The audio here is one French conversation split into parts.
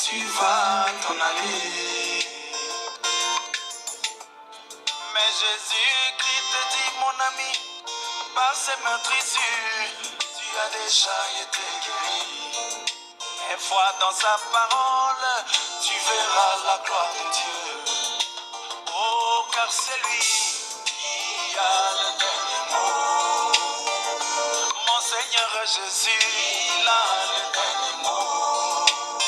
tu vas t'en aller. Mais Jésus-Christ te dit, mon ami, par ses meurtrissures, tu as déjà été guéri. Et foi dans sa parole, tu verras la gloire de Dieu. Oh, car c'est lui qui a le dernier mot. Mon Seigneur Jésus, il a le dernier mot.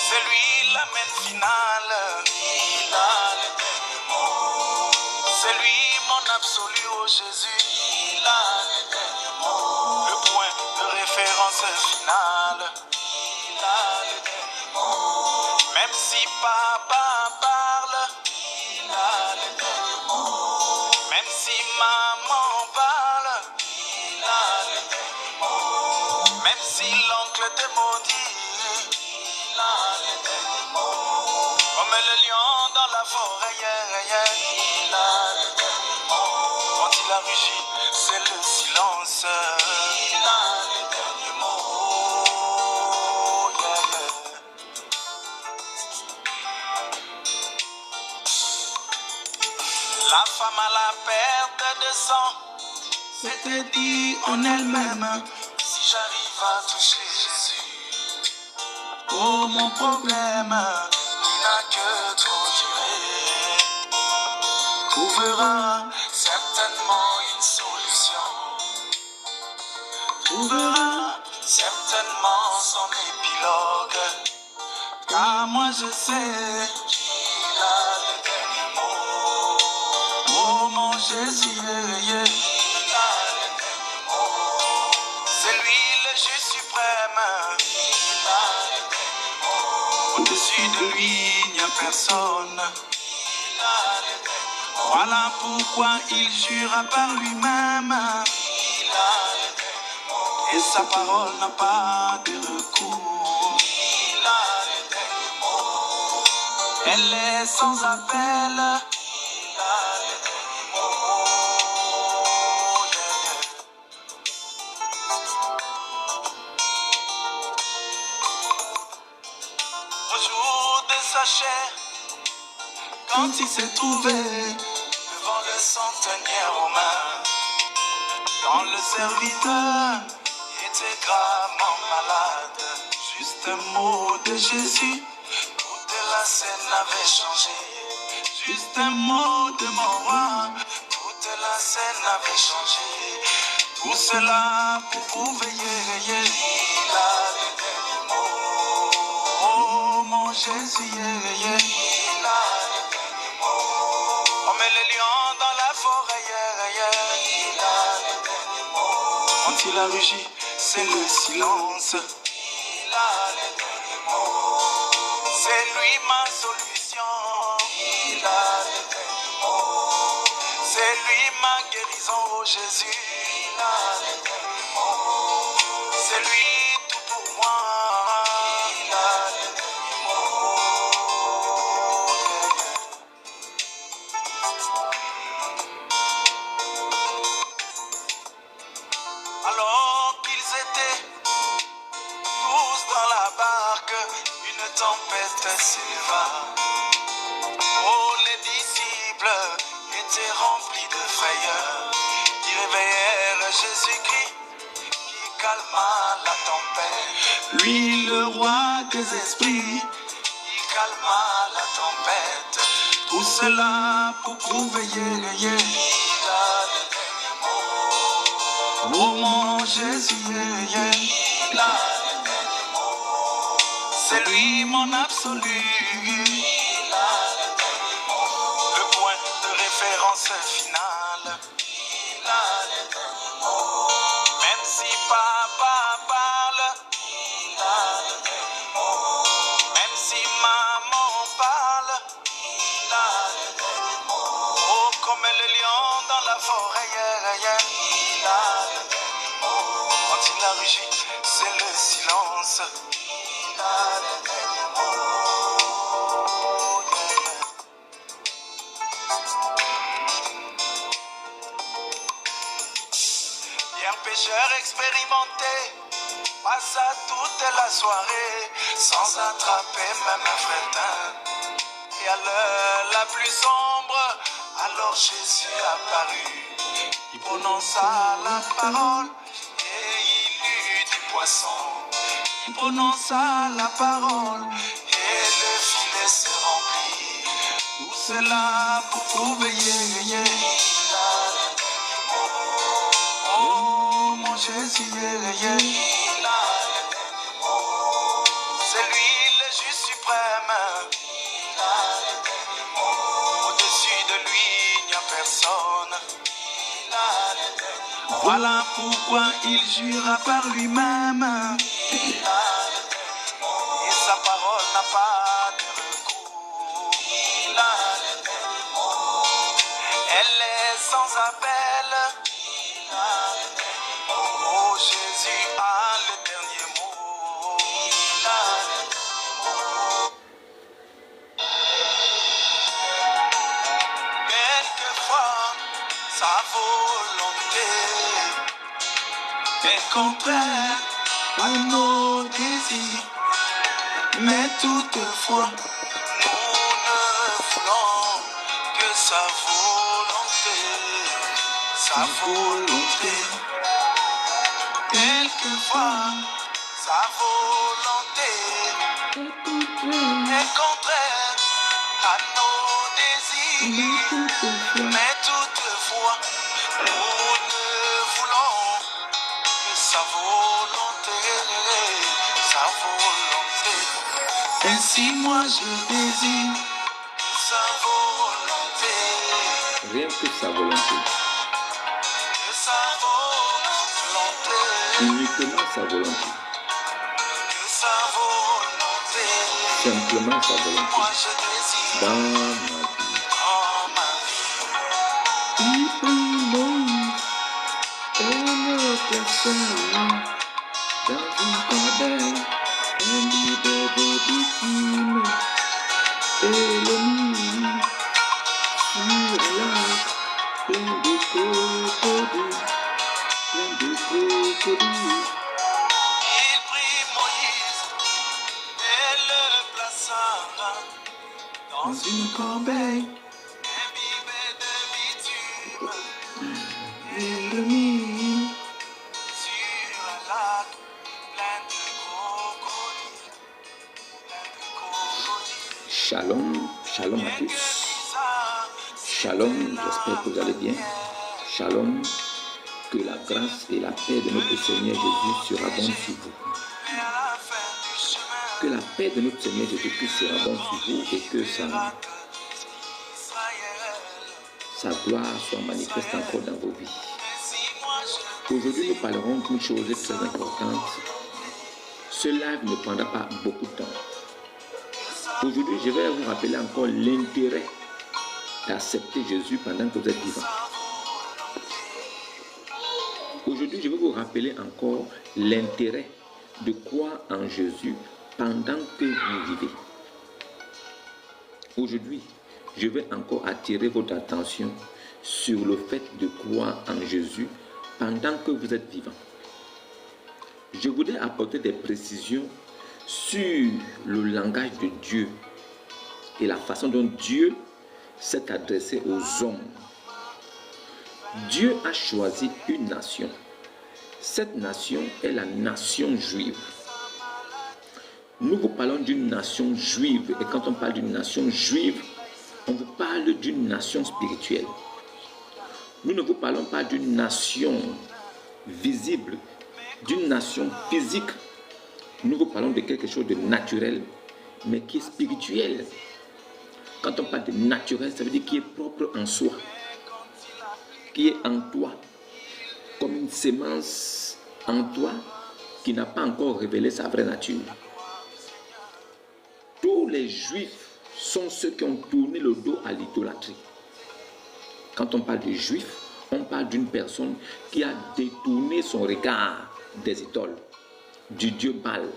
C'est lui l'amen finale, il a le dernier mot. C'est lui mon absolu, oh Jésus, il a le dernier mot. Le point de référence final, il a le dernier mot. Même si papa parle, il a le dernier mot. Même si maman parle, il a le dernier mot. Même si l'oncle te maudit, il a le dernier mot. Comme le lion dans la forêt, il a le dernier mot. Quand il a rugi, c'est le silence, il a le dernier mot. La femme à la perte de sang s'était dit en elle-même, si j'arrive à toucher Jésus, oh mon problème, il n'a que trop duré, trouvera certainement une solution, trouvera certainement son épilogue, car moi je sais qu'il a le dernier mot. Oh mon Jésus, il a le dernier mot. C'est lui le Dieu suprême, il a le dernier mot. Au-dessus de lui, il n'y a personne, il a le dernier mot. Voilà pourquoi il jura par lui-même, il a le dernier mot. Et sa parole n'a pas de recours, il a le dernier mot. Elle est sans appel, au jour de sa chair, quand il s'est trouvé devant le centenier romain, quand le serviteur était gravement malade, juste un mot de Jésus, toute la scène avait changé. Juste un mot de mon roi, toute la scène avait changé. Tout cela pour prouver, il a le dernier mot. Oh mon Jésus, il a le dernier mot. Comme le lion dans la forêt, il a le dernier mot. Quand il a rugi, c'est le silence, il a le dernier mot. C'est lui ma solution, il a le dernier mot. C'est lui ma guérison, oh Jésus, il a le dernier mot. C'est lui tout pour moi, il a le dernier mot. Alors qu'ils étaient tous dans la barque, une tempête s'éleva. Oh, les disciples étaient remplis de frayeur. Ils réveillèrent Jésus-Christ qui calma la tempête. Lui, le roi des esprits, il calma la tempête. Tout cela pour prouver, il a le dernier mot. Oh mon Jésus, il a le dernier mot. C'est lui mon absolu, il a le dernier mot. Le point de référence final, il a le dernier mot. Même si papa parle, il a le dernier mot. Même si maman parle, il a le dernier mot. Oh, comme le lion dans la forêt, il a le dernier mot. Quand il a rugi, c'est le silence, il a le dernier mot. Bien pécheur expérimenté, passa toute la soirée sans attraper même un fretin. Et à l'heure la plus sombre, alors Jésus apparut. Il prononça la parole et il eut du poisson. Il prononça la parole et le filet se remplit. Tout cela pour trouver oh mon Jésus, c'est lui le juge suprême. Au-dessus de lui, il n'y a personne. Voilà pourquoi il jura par lui-même. Et sa parole n'a pas de recours. Elle est sans appel. Oh, Jésus a le dernier mot. Quelquefois, sa volonté est contraire à nos désirs. Mais toutefois, nous ne voulons que sa volonté. Quelquefois, sa volonté est contraire à nos désirs. Mais toutefois, nous ne voulons que sa volonté. Ainsi moi je désire sa volonté. Rien que sa volonté. Que sa volonté. Uniquement sa volonté. Que sa volonté. Simplement sa volonté. Moi je désire dans ma vie. Il prit Moïse et le plaça dans une corbeille, un lit de bitume, et le mit sur l'arc plein de crocodiles, Il prit Moïse et le plaça dans une corbeille imbibée de bitume. et le mit Sur un lac plein de crocodiles. Shalom, shalom à tous. Shalom, j'espère que vous allez bien. Shalom, que la grâce et la paix de notre Seigneur Jésus surabondent sur vous. Que la paix de notre Seigneur Jésus-Christ surabonde sur vous et que sa gloire soit manifeste encore dans vos vies. Aujourd'hui, nous parlerons d'une chose très importante. Ce live ne prendra pas beaucoup de temps. Aujourd'hui, je vais vous rappeler encore l'intérêt d'accepter Jésus pendant que vous êtes vivant. Aujourd'hui, je vais vous rappeler encore l'intérêt de croire en Jésus pendant que vous vivez. Aujourd'hui, je vais encore attirer votre attention sur le fait de croire en Jésus pendant que vous êtes vivant. Je voudrais apporter des précisions sur le langage de Dieu et la façon dont Dieu s'est adressé aux hommes. Dieu a choisi une nation. Cette nation est la nation juive. Nous vous parlons d'une nation juive, et quand on parle d'une nation juive, on vous parle d'une nation spirituelle. Nous ne vous parlons pas d'une nation visible, d'une nation physique. Nous vous parlons de quelque chose de naturel, mais qui est spirituel. Quand on parle de naturel, ça veut dire qui est propre en soi, qui est en toi, comme une sémence en toi qui n'a pas encore révélé sa vraie nature. Tous les juifs sont ceux qui ont tourné le dos à l'idolâtrie. Quand on parle de juif, on parle d'une personne qui a détourné son regard des idoles, du dieu Baal,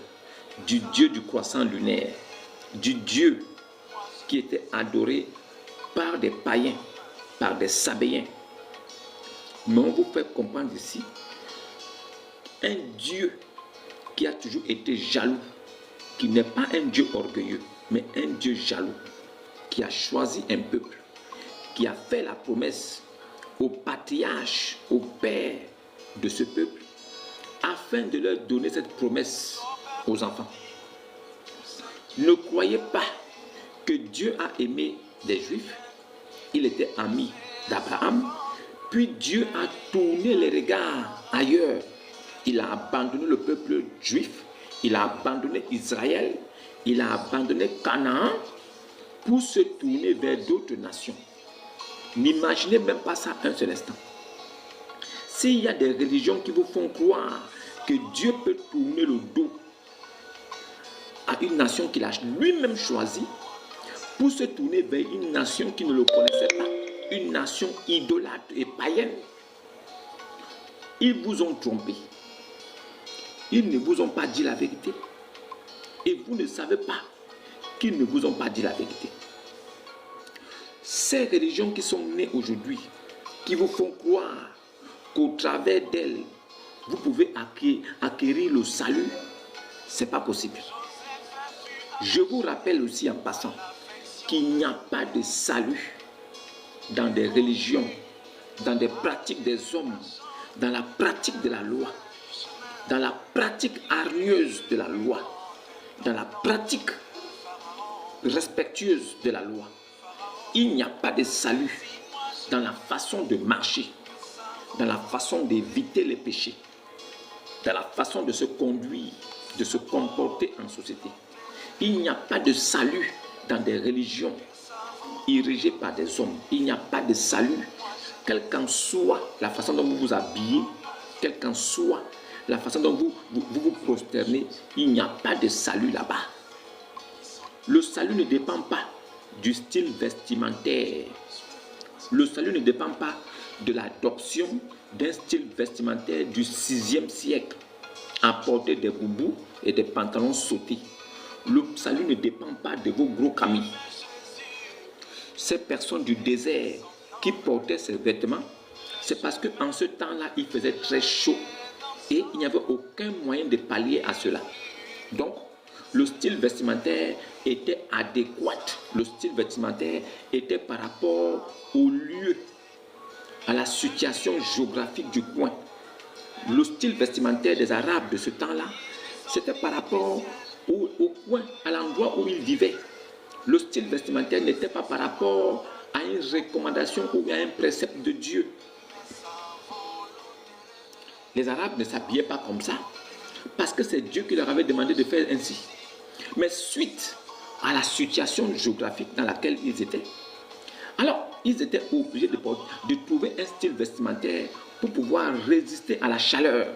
du dieu du croissant lunaire, du dieu qui était adoré par des païens, par des sabéens. Mais on vous fait comprendre ici un Dieu qui a toujours été jaloux, qui n'est pas un Dieu orgueilleux, mais un Dieu jaloux, qui a choisi un peuple, qui a fait la promesse au patriarche, au père de ce peuple, afin de leur donner cette promesse aux enfants. Ne croyez pas que Dieu a aimé des Juifs. Il était ami d'Abraham, puis Dieu a tourné les regards ailleurs. Il a abandonné le peuple juif, il a abandonné Israël, il a abandonné Canaan pour se tourner vers d'autres nations. N'imaginez même pas ça un seul instant. S'il y a des religions qui vous font croire que Dieu peut tourner le dos à une nation qu'il a lui-même choisie pour se tourner vers une nation qui ne le connaissait pas, une nation idolâtre et païenne, ils vous ont trompé. Ils ne vous ont pas dit la vérité. Et vous ne savez pas qu'ils ne vous ont pas dit la vérité. Ces religions qui sont nées aujourd'hui, qui vous font croire qu'au travers d'elles, vous pouvez acquérir le salut, ce n'est pas possible. Je vous rappelle aussi en passant qu'il n'y a pas de salut dans des religions, dans des pratiques des hommes, dans la pratique de la loi, dans la pratique hargneuse de la loi, dans la pratique respectueuse de la loi. Il n'y a pas de salut dans la façon de marcher, dans la façon d'éviter les péchés, dans la façon de se conduire, de se comporter en société. Il n'y a pas de salut dans des religions érigées par des hommes. Il n'y a pas de salut, quelle qu'en soit la façon dont vous vous habillez, quelle qu'en soit la façon dont vous prosternez, il n'y a pas de salut là-bas. Le salut ne dépend pas du style vestimentaire. Le salut ne dépend pas de l'adoption d'un style vestimentaire du 6e siècle, à porter des boubous et des pantalons sautés. Le salut ne dépend pas de vos gros camis. Ces personnes du désert qui portaient ces vêtements, c'est parce qu'en ce temps-là, il faisait très chaud et il n'y avait aucun moyen de pallier à cela. Donc, le style vestimentaire était adéquat. Le style vestimentaire était par rapport au lieu, à la situation géographique du coin. Le style vestimentaire des Arabes de ce temps-là, c'était par rapport au coin, à l'endroit où ils vivaient. Le style vestimentaire n'était pas par rapport à une recommandation ou à un précepte de Dieu. Les Arabes ne s'habillaient pas comme ça, parce que c'est Dieu qui leur avait demandé de faire ainsi. Mais suite à la situation géographique dans laquelle ils étaient, alors ils étaient obligés de trouver un style vestimentaire pour pouvoir résister à la chaleur,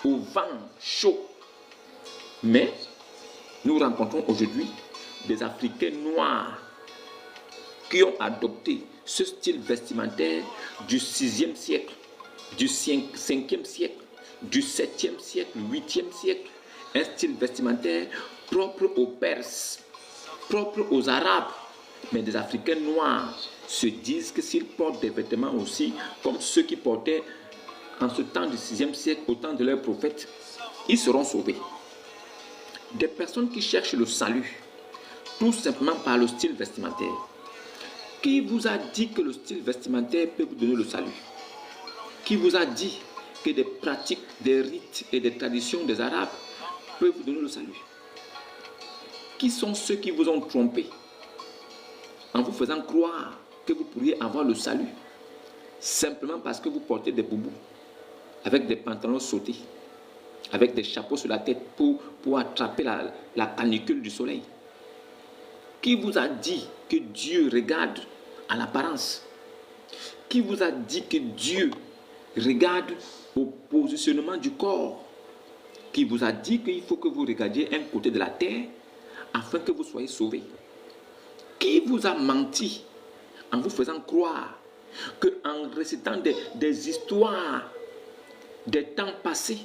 au vent chaud. Mais nous rencontrons aujourd'hui des Africains noirs qui ont adopté ce style vestimentaire du 6e siècle, du 5e siècle, du 7e siècle, 8e siècle, un style vestimentaire propre aux Perses, propre aux Arabes. Mais des Africains noirs se disent que s'ils portent des vêtements aussi comme ceux qui portaient en ce temps du 6e siècle, au temps de leurs prophètes, ils seront sauvés. Des personnes qui cherchent le salut, tout simplement par le style vestimentaire. Qui vous a dit que le style vestimentaire peut vous donner le salut? Qui vous a dit que des pratiques, des rites et des traditions des Arabes peuvent vous donner le salut? Qui sont ceux qui vous ont trompé en vous faisant croire que vous pourriez avoir le salut simplement parce que vous portez des boubous avec des pantalons sautés, avec des chapeaux sur la tête pour attraper la canicule du soleil? Qui vous a dit que Dieu regarde à l'apparence? Qui vous a dit que Dieu regarde au positionnement du corps? Qui vous a dit qu'il faut que vous regardiez un côté de la terre afin que vous soyez sauvés? Qui vous a menti en vous faisant croire qu'en récitant des histoires des temps passés,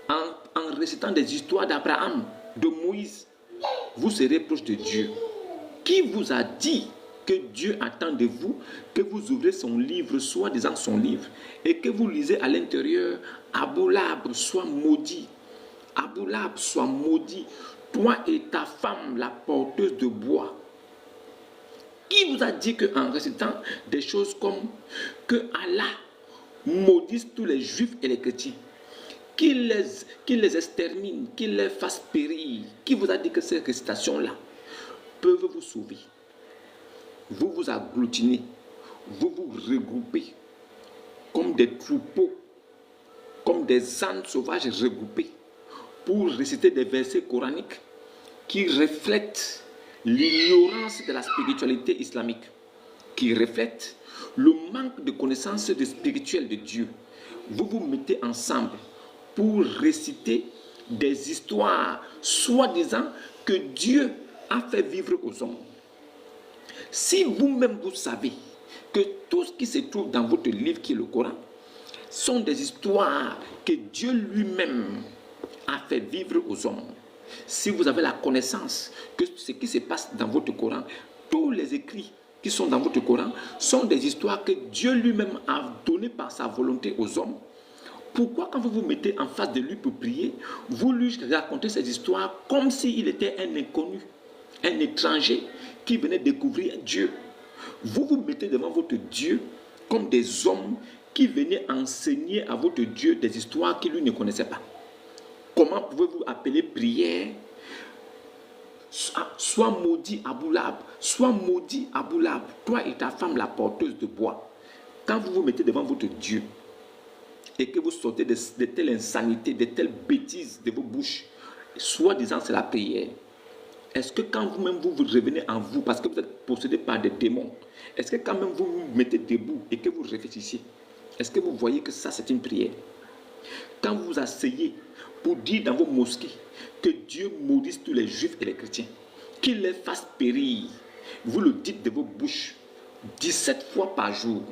en récitant des histoires d'Abraham, de Moïse, vous serez proche de Dieu? Qui vous a dit que Dieu attend de vous que vous ouvrez son livre, soi-disant son livre, et que vous lisez à l'intérieur « Abou l'arbre soit maudit, Aboulab soit maudit, toi et ta femme, la porteuse de bois. Qui vous a dit qu'en récitant des choses comme que Allah maudisse tous les juifs et les chrétiens, qu'il les extermine, qu'il les fasse périr? Qui vous a dit que ces récitations-là peuvent vous sauver? Vous vous agglutinez, vous vous regroupez comme des troupeaux, comme des ânes sauvages regroupés pour réciter des versets coraniques qui reflètent l'ignorance de la spiritualité islamique, qui reflètent le manque de connaissance spirituelle de Dieu. Vous vous mettez ensemble pour réciter des histoires soi-disant que Dieu a fait vivre aux hommes. Si vous-même vous savez que tout ce qui se trouve dans votre livre qui est le Coran sont des histoires que Dieu lui-même a fait vivre aux hommes, si vous avez la connaissance que ce qui se passe dans votre Coran, tous les écrits qui sont dans votre Coran sont des histoires que Dieu lui-même a données par sa volonté aux hommes, pourquoi quand vous vous mettez en face de lui pour prier, vous lui racontez ces histoires comme s'il était un inconnu, un étranger qui venait découvrir Dieu? Vous vous mettez devant votre Dieu comme des hommes qui venaient enseigner à votre Dieu des histoires qu'il lui ne connaissait pas. Comment pouvez-vous appeler prière? Sois maudit Aboulab, sois maudit Aboulab, toi et ta femme la porteuse de bois. Quand vous vous mettez devant votre Dieu et que vous sortez de telles insanités, de telles bêtises de vos bouches, soi-disant c'est la prière, est-ce que quand vous-même vous revenez en vous, parce que vous êtes possédé par des démons, est-ce que quand même vous vous mettez debout et que vous réfléchissez, est-ce que vous voyez que ça c'est une prière? Quand vous vous asseyez pour dire dans vos mosquées que Dieu maudisse tous les juifs et les chrétiens, qu'il les fasse périr, vous le dites de vos bouches 17 fois par jour,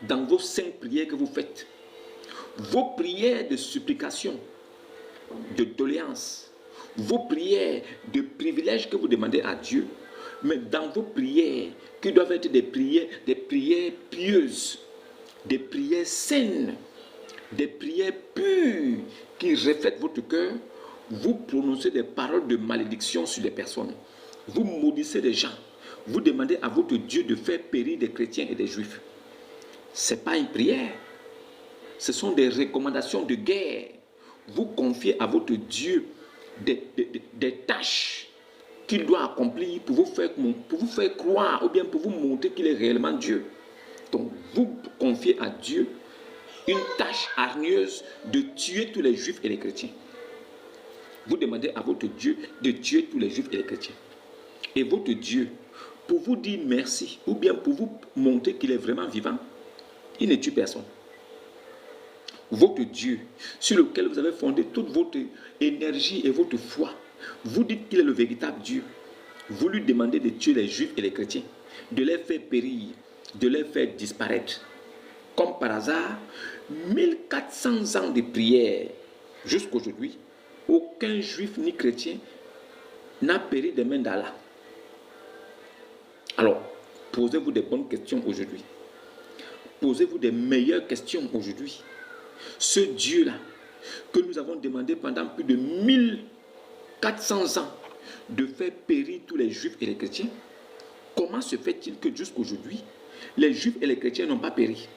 dans vos 5 prières que vous faites, vos prières de supplication, de doléance, vos prières de privilèges que vous demandez à Dieu, mais dans vos prières qui doivent être des prières pieuses, des prières saines, des prières pures qui reflètent votre cœur, vous prononcez des paroles de malédiction sur les personnes, vous maudissez les gens, vous demandez à votre Dieu de faire périr des chrétiens et des juifs. Ce n'est pas une prière, ce sont des recommandations de guerre. Vous confiez à votre Dieu des tâches qu'il doit accomplir pour vous faire croire ou bien pour vous montrer qu'il est réellement Dieu. Donc vous confiez à Dieu une tâche hargneuse de tuer tous les juifs et les chrétiens. Vous demandez à votre Dieu de tuer tous les juifs et les chrétiens. Et votre Dieu, pour vous dire merci ou bien pour vous montrer qu'il est vraiment vivant, il ne tue personne. Votre Dieu, sur lequel vous avez fondé toute votre énergie et votre foi, vous dites qu'il est le véritable Dieu. Vous lui demandez de tuer les juifs et les chrétiens, de les faire périr, de les faire disparaître. Comme par hasard, 1400 ans de prière jusqu'aujourd'hui, aucun juif ni chrétien n'a péri des mains d'Allah. Alors, posez-vous des bonnes questions aujourd'hui. Posez-vous des meilleures questions aujourd'hui. Ce Dieu-là, que nous avons demandé pendant plus de 1400 ans de faire périr tous les juifs et les chrétiens, comment se fait-il que jusqu'aujourd'hui, les juifs et les chrétiens n'ont pas péri?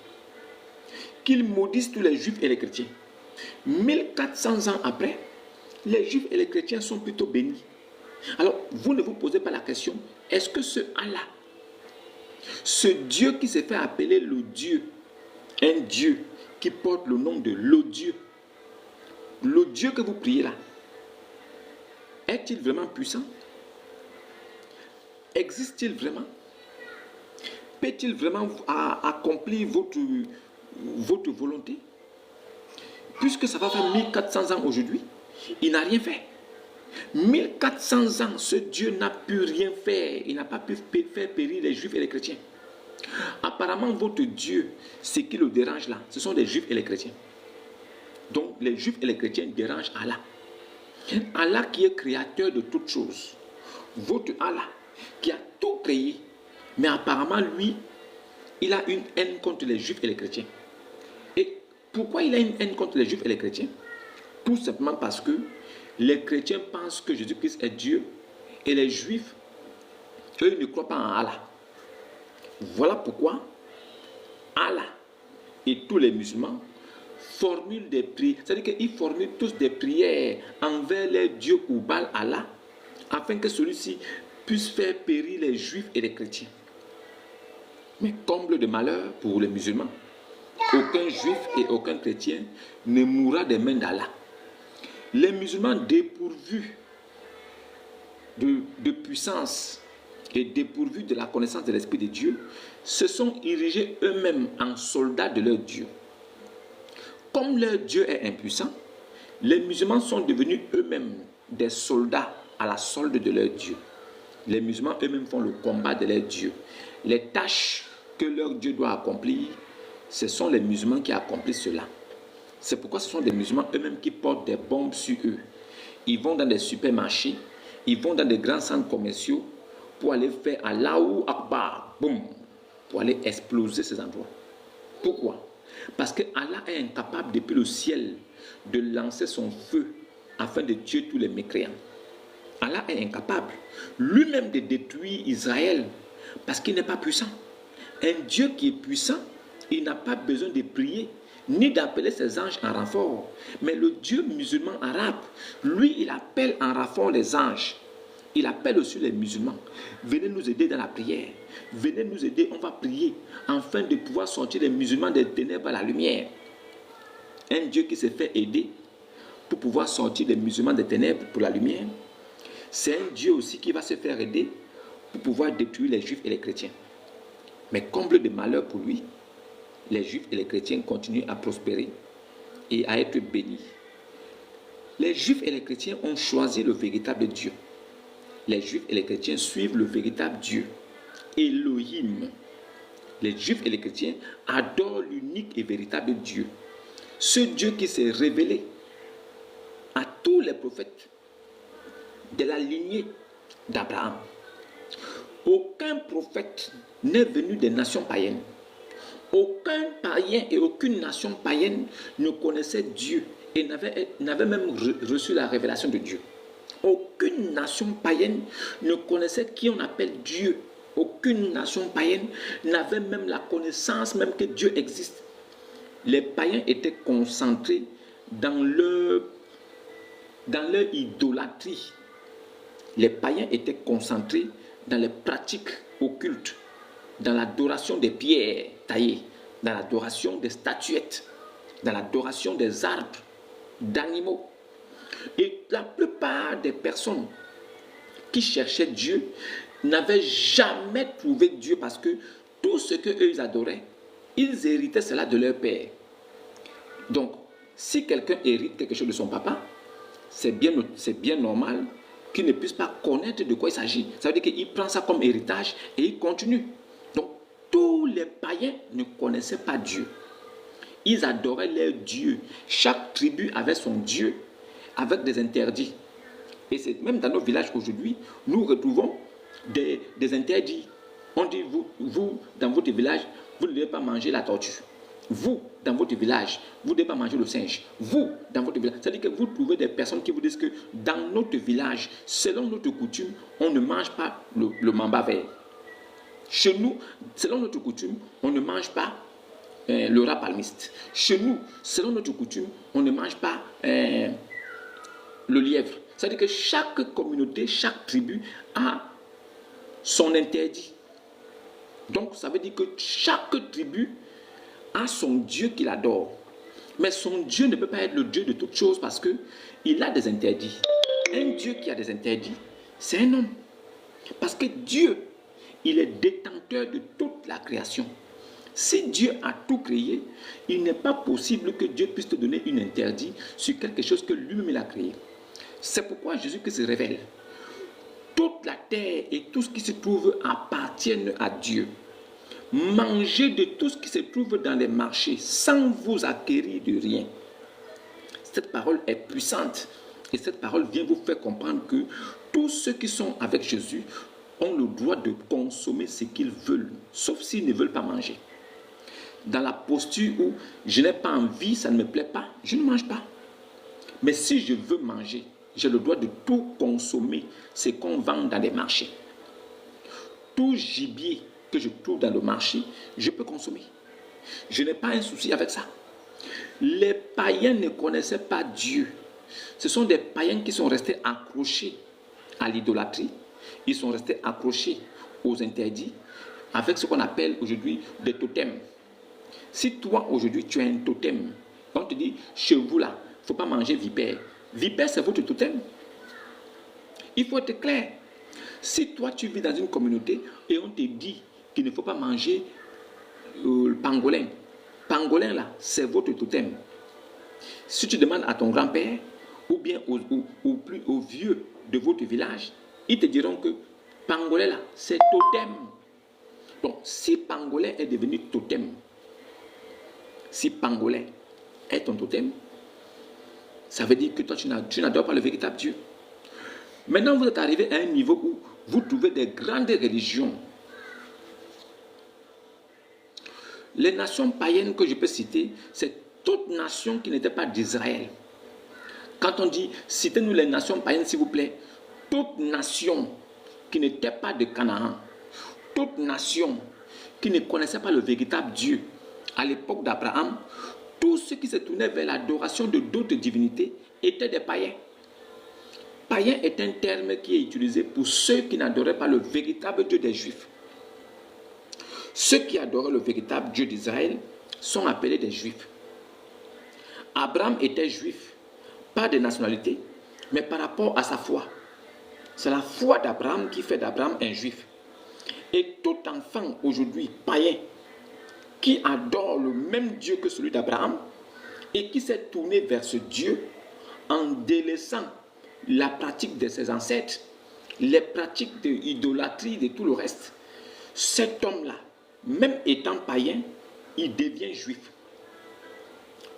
Qu'ils maudissent tous les juifs et les chrétiens. 1400 ans après, les juifs et les chrétiens sont plutôt bénis. Alors, vous ne vous posez pas la question, est-ce que ce Allah, ce Dieu qui s'est fait appeler le Dieu, un Dieu qui porte le nom de l'odieux, le Dieu que vous priez là, est-il vraiment puissant? Existe-t-il vraiment? Peut-il vraiment accomplir votre volonté? Puisque ça va faire 1400 ans aujourd'hui, il n'a rien fait. 1400 ans, ce Dieu n'a pu rien faire. Il n'a pas pu faire périr les juifs et les chrétiens. Apparemment, votre Dieu, ce qui le dérange là, ce sont les juifs et les chrétiens. Donc, les juifs et les chrétiens dérangent Allah. Allah qui est créateur de toutes choses. Votre Allah qui a tout créé. Mais apparemment, lui, il a une haine contre les juifs et les chrétiens. Et pourquoi il a une haine contre les juifs et les chrétiens? Tout simplement parce que les chrétiens pensent que Jésus-Christ est Dieu et les juifs, eux, ne croient pas en Allah. Voilà pourquoi Allah et tous les musulmans formulent des prières, c'est-à-dire qu'ils formulent tous des prières envers les dieux ou Baal Allah, afin que celui-ci puisse faire périr les juifs et les chrétiens. Mais comble de malheur pour les musulmans, aucun juif et aucun chrétien ne mourra des mains d'Allah. Les musulmans dépourvus de puissance et dépourvus de la connaissance de l'Esprit de Dieu se sont érigés eux-mêmes en soldats de leur Dieu. Comme leur Dieu est impuissant, les musulmans sont devenus eux-mêmes des soldats à la solde de leur Dieu. Les musulmans eux-mêmes font le combat de leur Dieu. Les tâches que leur Dieu doit accomplir, ce sont les musulmans qui accomplissent cela. C'est pourquoi ce sont des musulmans eux-mêmes qui portent des bombes sur eux. Ils vont dans des supermarchés, ils vont dans des grands centres commerciaux pour aller faire Allahu Akbar, boum, pour aller exploser ces endroits. Pourquoi? Parce que Allah est incapable depuis le ciel de lancer son feu afin de tuer tous les mécréants. Allah est incapable lui-même de détruire Israël parce qu'il n'est pas puissant. Un Dieu qui est puissant, il n'a pas besoin de prier ni d'appeler ses anges en renfort. Mais le Dieu musulman arabe, lui, il appelle en renfort les anges. Il appelle aussi les musulmans. Venez nous aider dans la prière. Venez nous aider, on va prier afin de pouvoir sortir les musulmans des ténèbres à la lumière. Un Dieu qui s'est fait aider pour pouvoir sortir les musulmans des ténèbres pour la lumière. C'est un Dieu aussi qui va se faire aider pour pouvoir détruire les juifs et les chrétiens. Mais comble de malheur pour lui, les juifs et les chrétiens continuent à prospérer et à être bénis. Les juifs et les chrétiens ont choisi le véritable Dieu. Les juifs et les chrétiens suivent le véritable Dieu, Elohim. Les juifs et les chrétiens adorent l'unique et véritable Dieu. Ce Dieu qui s'est révélé à tous les prophètes de la lignée d'Abraham. Aucun prophète n'est venu des nations païennes. Aucun païen et aucune nation païenne ne connaissait Dieu et n'avait même reçu la révélation de Dieu. Aucune nation païenne ne connaissait qui on appelle Dieu. Aucune nation païenne n'avait même la connaissance même que Dieu existe. Les païens étaient concentrés dans leur idolâtrie. Les païens étaient concentrés dans les pratiques occultes, dans l'adoration des pierres taillées, dans l'adoration des statuettes, dans l'adoration des arbres, d'animaux. Et la plupart des personnes qui cherchaient Dieu n'avaient jamais trouvé Dieu parce que tout ce qu'eux ils adoraient, ils héritaient cela de leur père. Donc, si quelqu'un hérite quelque chose de son papa, c'est bien normal qu'il ne puisse pas connaître de quoi il s'agit. Ça veut dire qu'il prend ça comme héritage et il continue. Donc, tous les païens ne connaissaient pas Dieu. Ils adoraient leur Dieu. Chaque tribu avait son Dieu avec des interdits. Et c'est même dans nos villages aujourd'hui, nous retrouvons des interdits. On dit, vous, dans votre village, vous ne devez pas manger la tortue. Vous, dans votre village, vous ne devez pas manger le singe. Vous, dans votre village. C'est-à-dire que vous trouvez des personnes qui vous disent que dans notre village, selon notre coutume, on ne mange pas le mamba vert. Chez nous, selon notre coutume, on ne mange pas le rat palmiste. Chez nous, selon notre coutume, on ne mange pas le lièvre. C'est-à-dire que chaque communauté, chaque tribu a son interdit. Donc, ça veut dire que chaque tribu a son Dieu qu'il adore. Mais son Dieu ne peut pas être le Dieu de toutes choses parce qu'il a des interdits. Un Dieu qui a des interdits, c'est un homme. Parce que Dieu, il est détenteur de toute la création. Si Dieu a tout créé, il n'est pas possible que Dieu puisse te donner un interdit sur quelque chose que lui-même il a créé. C'est pourquoi Jésus-Christ se révèle. Toute la terre et tout ce qui se trouve appartiennent à Dieu. Mangez de tout ce qui se trouve dans les marchés sans vous acquérir de rien. Cette parole est puissante et cette parole vient vous faire comprendre que tous ceux qui sont avec Jésus ont le droit de consommer ce qu'ils veulent, sauf s'ils ne veulent pas manger. Dans la posture où je n'ai pas envie, ça ne me plaît pas, je ne mange pas. Mais si je veux manger, j'ai le droit de tout consommer, ce qu'on vend dans les marchés. Tout gibier que je trouve dans le marché, je peux consommer. Je n'ai pas un souci avec ça. Les païens ne connaissaient pas Dieu. Ce sont des païens qui sont restés accrochés à l'idolâtrie. Ils sont restés accrochés aux interdits avec ce qu'on appelle aujourd'hui des totems. Si toi aujourd'hui tu as un totem, on te dit chez vous là, il ne faut pas manger vipère. Vipère c'est votre totem. Il faut être clair. Si toi tu vis dans une communauté et on te dit qu'il ne faut pas manger le pangolin, pangolin là c'est votre totem. Si tu demandes à ton grand-père ou bien aux vieux de votre village, ils te diront que pangolin là c'est totem. Donc si pangolin est devenu totem, si pangolin est ton totem, ça veut dire que toi tu n'adores pas le véritable Dieu. Maintenant vous êtes arrivé à un niveau où vous trouvez des grandes religions. Les nations païennes que je peux citer, c'est toute nation qui n'était pas d'Israël. Quand on dit, citez-nous les nations païennes s'il vous plaît, toute nation qui n'était pas de Canaan, toute nation qui ne connaissait pas le véritable Dieu, à l'époque d'Abraham, tous ceux qui se tournaient vers l'adoration de d'autres divinités étaient des païens. Païen est un terme qui est utilisé pour ceux qui n'adoraient pas le véritable Dieu des Juifs. Ceux qui adoraient le véritable Dieu d'Israël sont appelés des Juifs. Abraham était juif, pas de nationalité, mais par rapport à sa foi. C'est la foi d'Abraham qui fait d'Abraham un juif. Et tout enfant aujourd'hui païen qui adore le même Dieu que celui d'Abraham et qui s'est tourné vers ce Dieu en délaissant la pratique de ses ancêtres, les pratiques de l'idolâtrie, de tout le reste, cet homme-là, même étant païen, il devient juif.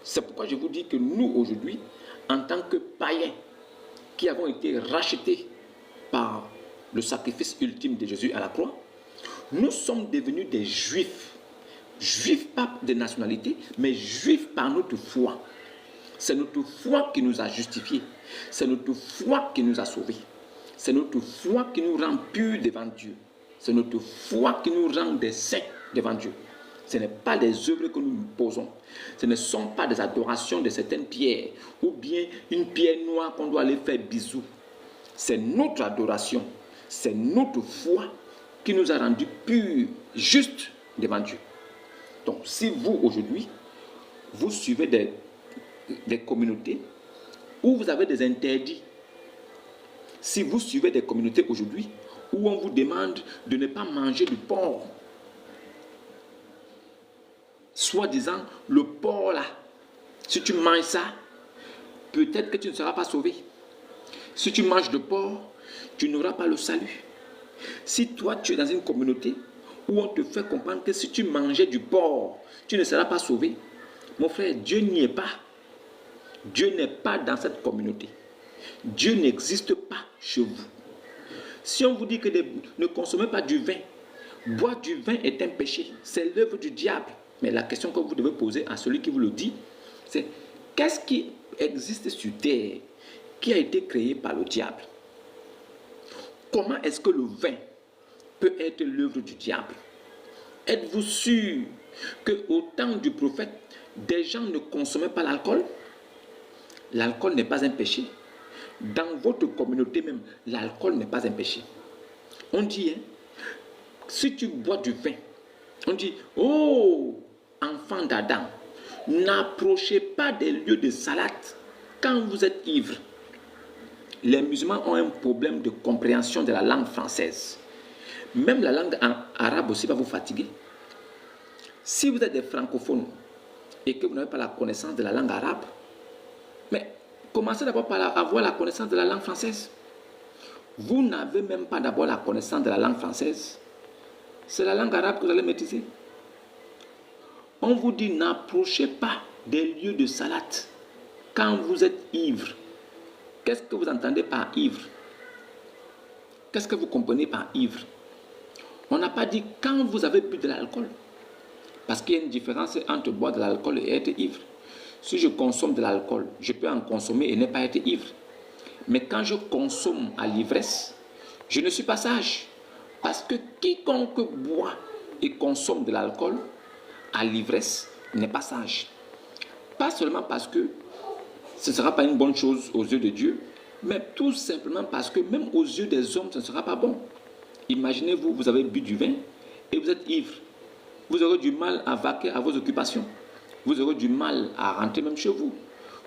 C'est pourquoi je vous dis que nous, aujourd'hui, en tant que païens qui avons été rachetés par le sacrifice ultime de Jésus à la croix, nous sommes devenus des juifs. Juifs pas de nationalité, mais juifs par notre foi. C'est notre foi qui nous a justifiés. C'est notre foi qui nous a sauvés. C'est notre foi qui nous rend purs devant Dieu. C'est notre foi qui nous rend des saints devant Dieu. Ce n'est pas des œuvres que nous posons. Ce ne sont pas des adorations de certaines pierres ou bien une pierre noire qu'on doit aller faire bisous. C'est notre adoration, c'est notre foi qui nous a rendus purs, justes devant Dieu. Donc, si vous, aujourd'hui, vous suivez des communautés où vous avez des interdits, si vous suivez des communautés aujourd'hui où on vous demande de ne pas manger du porc, soi-disant, le porc là, si tu manges ça, peut-être que tu ne seras pas sauvé. Si tu manges de porc, tu n'auras pas le salut. Si toi, tu es dans une communauté où on te fait comprendre que si tu mangeais du porc, tu ne seras pas sauvé, mon frère, Dieu n'y est pas. Dieu n'est pas dans cette communauté. Dieu n'existe pas chez vous. Si on vous dit que ne consommez pas du vin, boire du vin est un péché, c'est l'œuvre du diable. Mais la question que vous devez poser à celui qui vous le dit, c'est qu'est-ce qui existe sur terre qui a été créé par le diable? Comment est-ce que le vin peut être l'œuvre du diable? Êtes-vous sûr qu'au temps du prophète, des gens ne consommaient pas l'alcool? L'alcool n'est pas un péché. Dans votre communauté même, l'alcool n'est pas un péché. On dit, si tu bois du vin, on dit, oh, enfant d'Adam, n'approchez pas des lieux de salade quand vous êtes ivre. Les musulmans ont un problème de compréhension de la langue française. Même la langue arabe aussi va vous fatiguer. Si vous êtes des francophones et que vous n'avez pas la connaissance de la langue arabe, mais commencez d'abord par avoir la connaissance de la langue française. Vous n'avez même pas d'abord la connaissance de la langue française. C'est la langue arabe que vous allez maîtriser. On vous dit n'approchez pas des lieux de salade quand vous êtes ivre. Qu'est-ce que vous entendez par ivre? Qu'est-ce que vous comprenez par ivre? On n'a pas dit quand vous avez bu de l'alcool. Parce qu'il y a une différence entre boire de l'alcool et être ivre. Si je consomme de l'alcool, je peux en consommer et ne pas être ivre. Mais quand je consomme à l'ivresse, je ne suis pas sage. Parce que quiconque boit et consomme de l'alcool à l'ivresse n'est pas sage. Pas seulement parce que ce ne sera pas une bonne chose aux yeux de Dieu, mais tout simplement parce que même aux yeux des hommes, ce ne sera pas bon. Imaginez-vous, vous avez bu du vin et vous êtes ivre. Vous aurez du mal à vaquer à vos occupations. Vous aurez du mal à rentrer même chez vous.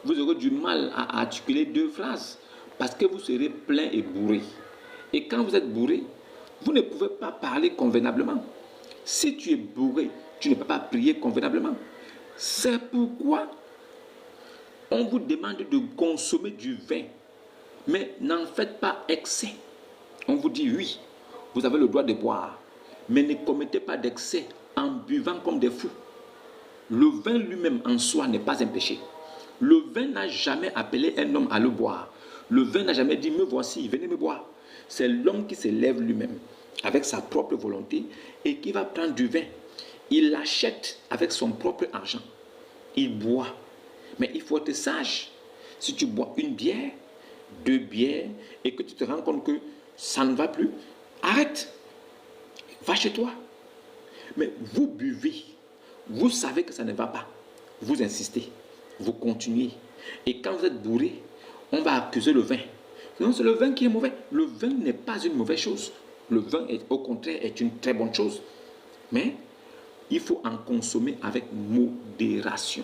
Vous aurez du mal à articuler deux phrases parce que vous serez plein et bourré. Et quand vous êtes bourré, vous ne pouvez pas parler convenablement. Si tu es bourré, tu ne peux pas prier convenablement. C'est pourquoi on vous demande de consommer du vin, mais n'en faites pas excès. On vous dit oui, vous avez le droit de boire, mais ne commettez pas d'excès en buvant comme des fous. Le vin lui-même en soi n'est pas un péché. Le vin n'a jamais appelé un homme à le boire. Le vin n'a jamais dit, me voici, venez me boire. C'est l'homme qui se lève lui-même avec sa propre volonté et qui va prendre du vin. Il l'achète avec son propre argent. Il boit. Mais il faut être sage. Si tu bois une bière, deux bières, et que tu te rends compte que ça ne va plus, arrête. Va chez toi. Mais vous buvez. Vous savez que ça ne va pas. Vous insistez. Vous continuez. Et quand vous êtes bourré, on va accuser le vin. Non, c'est le vin qui est mauvais. Le vin n'est pas une mauvaise chose. Le vin, au contraire, est une très bonne chose. Mais il faut en consommer avec modération.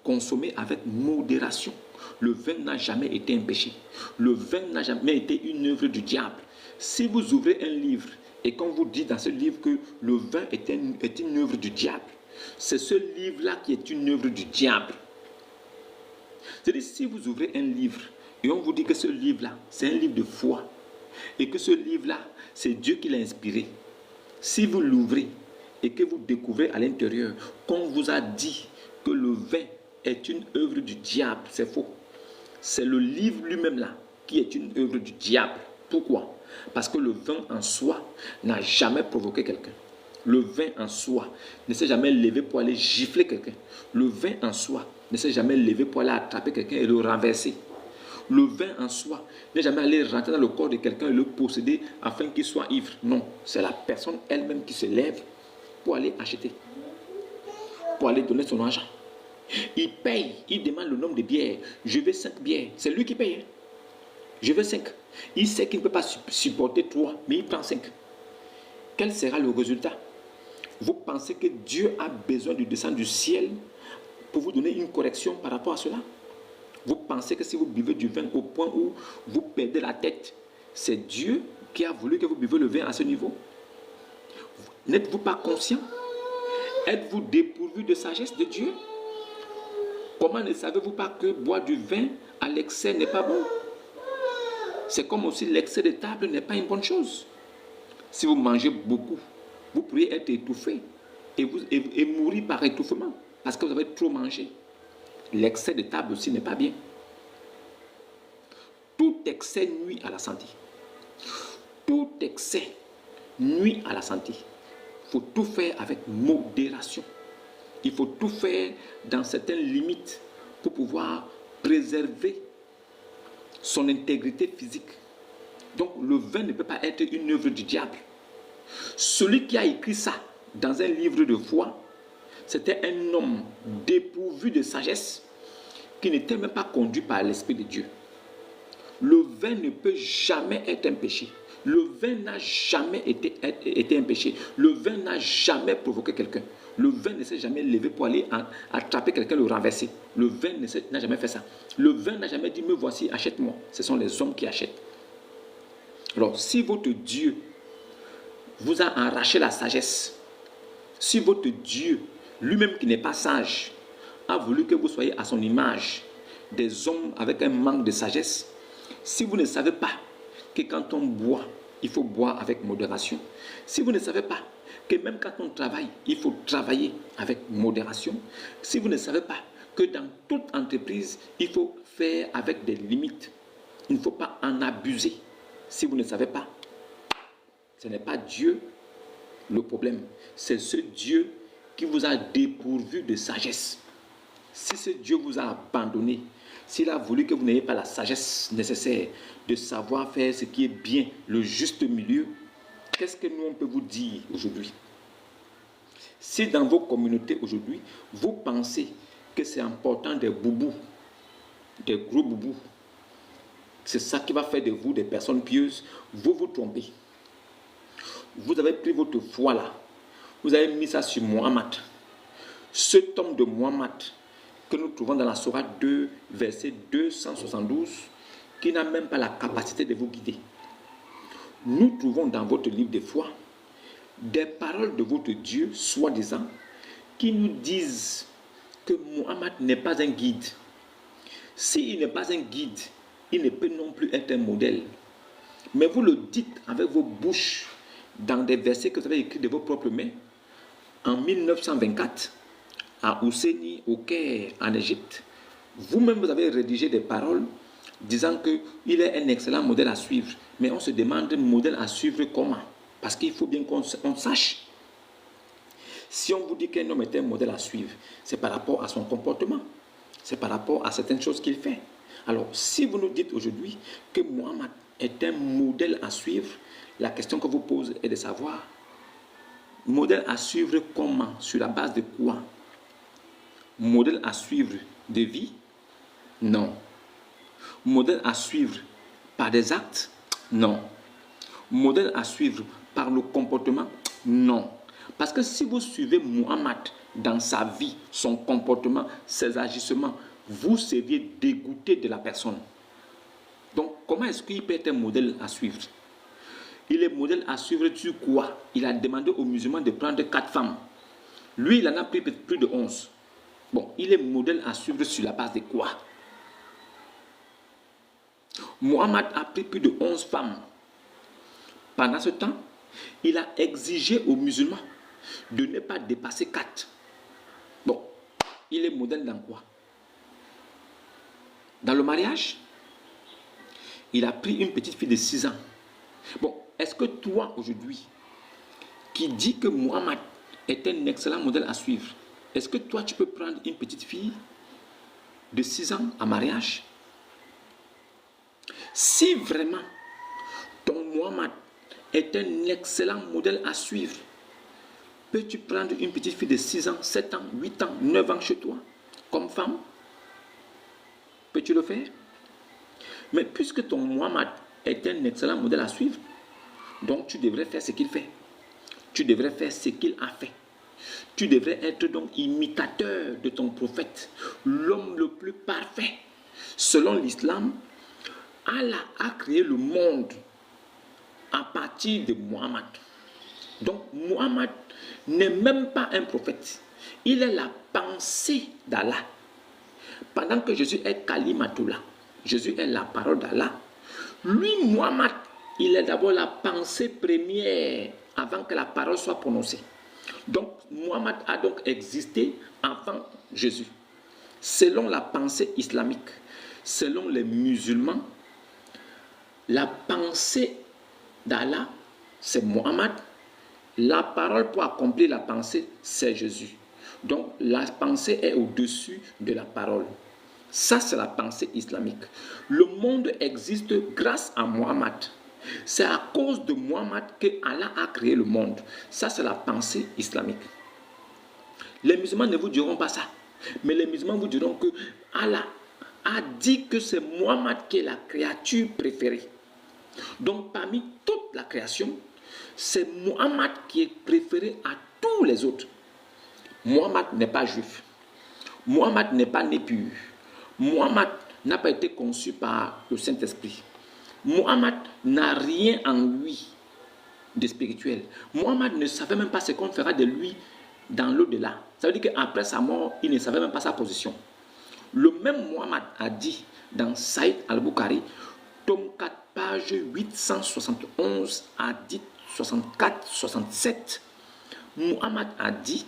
Consommer avec modération. Le vin n'a jamais été un péché. Le vin n'a jamais été une œuvre du diable. Si vous ouvrez un livre et qu'on vous dit dans ce livre que le vin est une œuvre du diable, c'est ce livre-là qui est une œuvre du diable. C'est-à-dire, si vous ouvrez un livre et on vous dit que ce livre-là, c'est un livre de foi et que ce livre-là, c'est Dieu qui l'a inspiré. Si vous l'ouvrez et que vous découvrez à l'intérieur qu'on vous a dit que le vin est une œuvre du diable, c'est faux. C'est le livre lui-même là qui est une œuvre du diable. Pourquoi? Parce que le vin en soi n'a jamais provoqué quelqu'un. Le vin en soi ne s'est jamais levé pour aller gifler quelqu'un. Le vin en soi ne s'est jamais levé pour aller attraper quelqu'un et le renverser. Le vin en soi n'est jamais allé rentrer dans le corps de quelqu'un et le posséder afin qu'il soit ivre. Non, c'est la personne elle-même qui se lève pour aller acheter, pour aller donner son argent. Il paye, il demande le nombre de bières. Je veux 5 bières. C'est lui qui paye. Hein? Je veux 5. Il sait qu'il ne peut pas supporter 3, mais il prend 5. Quel sera le résultat? Vous pensez que Dieu a besoin de descendre du ciel pour vous donner une correction par rapport à cela? Vous pensez que si vous buvez du vin au point où vous perdez la tête, c'est Dieu qui a voulu que vous buvez le vin à ce niveau? N'êtes-vous pas conscient? Êtes-vous dépourvu de sagesse de Dieu? Comment ne savez-vous pas que boire du vin à l'excès n'est pas bon? C'est comme aussi l'excès de table n'est pas une bonne chose. Si vous mangez beaucoup, vous pourriez être étouffé et mourir par étouffement parce que vous avez trop mangé. L'excès de table aussi n'est pas bien. Tout excès nuit à la santé. Tout excès nuit à la santé. Il faut tout faire avec modération. Il faut tout faire dans certaines limites pour pouvoir préserver son intégrité physique. Donc le vin ne peut pas être une œuvre du diable. Celui qui a écrit ça dans un livre de foi, c'était un homme dépourvu de sagesse qui n'était même pas conduit par l'Esprit de Dieu. Le vin ne peut jamais être un péché. Le vin n'a jamais été un péché. Le vin n'a jamais provoqué quelqu'un. Le vin ne s'est jamais levé pour aller attraper quelqu'un et le renverser. Le vin n'a jamais fait ça. Le vin n'a jamais dit, me voici, achète-moi. Ce sont les hommes qui achètent. Alors, si votre Dieu vous a arraché la sagesse, si votre Dieu, lui-même qui n'est pas sage, a voulu que vous soyez à son image, des hommes avec un manque de sagesse, si vous ne savez pas que quand on boit, il faut boire avec modération, si vous ne savez pas que même quand on travaille, il faut travailler avec modération, si vous ne savez pas que dans toute entreprise, il faut faire avec des limites, il ne faut pas en abuser, si vous ne savez pas, ce n'est pas Dieu le problème, c'est ce Dieu qui vous a dépourvu de sagesse, si ce Dieu vous a abandonné, s'il a voulu que vous n'ayez pas la sagesse nécessaire de savoir faire ce qui est bien, le juste milieu, qu'est-ce que nous on peut vous dire aujourd'hui? Si dans vos communautés aujourd'hui, vous pensez que c'est important des boubous, des gros boubous, c'est ça qui va faire de vous des personnes pieuses, vous vous trompez. Vous avez pris votre foi là, vous avez mis ça sur Mohammed. Cet homme de Mohammed que nous trouvons dans la Sourate 2, verset 272, qui n'a même pas la capacité de vous guider. Nous trouvons dans votre livre de foi des paroles de votre Dieu, soi-disant, qui nous disent que Mohammed n'est pas un guide. S'il n'est pas un guide, il ne peut non plus être un modèle. Mais vous le dites avec vos bouches, dans des versets que vous avez écrits de vos propres mains, en 1924, à Ousséni, au Caire, en Égypte, vous-même vous avez rédigé des paroles disant qu'il est un excellent modèle à suivre. Mais on se demande modèle à suivre comment? Parce qu'il faut bien qu'on sache. Si on vous dit qu'un homme est un modèle à suivre, c'est par rapport à son comportement. C'est par rapport à certaines choses qu'il fait. Alors, si vous nous dites aujourd'hui que Mohammed est un modèle à suivre, la question que vous pose est de savoir, modèle à suivre comment? Sur la base de quoi? Modèle à suivre de vie? Non. Modèle à suivre par des actes? Non. Modèle à suivre par le comportement? Non. Parce que si vous suivez Mohammed dans sa vie, son comportement, ses agissements, vous seriez dégoûté de la personne. Donc, comment est-ce qu'il peut être un modèle à suivre? Il est modèle à suivre sur quoi? Il a demandé aux musulmans de prendre 4 femmes. Lui, il en a pris plus de 11. Bon, il est modèle à suivre sur la base de quoi? Mohammed a pris plus de 11 femmes. Pendant ce temps, il a exigé aux musulmans de ne pas dépasser 4. Bon, il est modèle dans quoi? Dans le mariage, il a pris une petite fille de 6 ans. Bon, est-ce que toi, aujourd'hui, qui dis que Mohammed est un excellent modèle à suivre, est-ce que toi, tu peux prendre une petite fille de 6 ans en mariage? Si vraiment ton Mohammed est un excellent modèle à suivre, peux-tu prendre une petite fille de 6 ans, 7 ans, 8 ans, 9 ans chez toi, comme femme? Peux-tu le faire? Mais puisque ton Mohammed est un excellent modèle à suivre, donc tu devrais faire ce qu'il fait. Tu devrais faire ce qu'il a fait. Tu devrais être donc imitateur de ton prophète, l'homme le plus parfait. Selon l'islam, Allah a créé le monde à partir de Mohammed. Donc Mohammed n'est même pas un prophète. Il est la pensée d'Allah. Pendant que Jésus est Kalimatullah, Jésus est la parole d'Allah. Lui, Mohammed, il est d'abord la pensée première avant que la parole soit prononcée. Donc Mohammed a donc existé avant Jésus. Selon la pensée islamique, selon les musulmans, la pensée d'Allah, c'est Mohammed. La parole pour accomplir la pensée, c'est Jésus. Donc la pensée est au-dessus de la parole. Ça, c'est la pensée islamique. Le monde existe grâce à Mohammed. C'est à cause de Mohammed que Allah a créé le monde. Ça, c'est la pensée islamique. Les musulmans ne vous diront pas ça. Mais les musulmans vous diront que Allah a dit que c'est Mohammed qui est la créature préférée. Donc, parmi toute la création, c'est Mohammed qui est préféré à tous les autres. Mohammed n'est pas juif. Mohammed n'est pas né pur. Mohammed n'a pas été conçu par le Saint-Esprit. Mohammed n'a rien en lui de spirituel. Mohammed ne savait même pas ce qu'on fera de lui dans l'au-delà. Ça veut dire qu'après sa mort, il ne savait même pas sa position. Le même Mohammed a dit dans Saïd al-Bukhari, tome 4, page 871 à 64-67, Mohammed a dit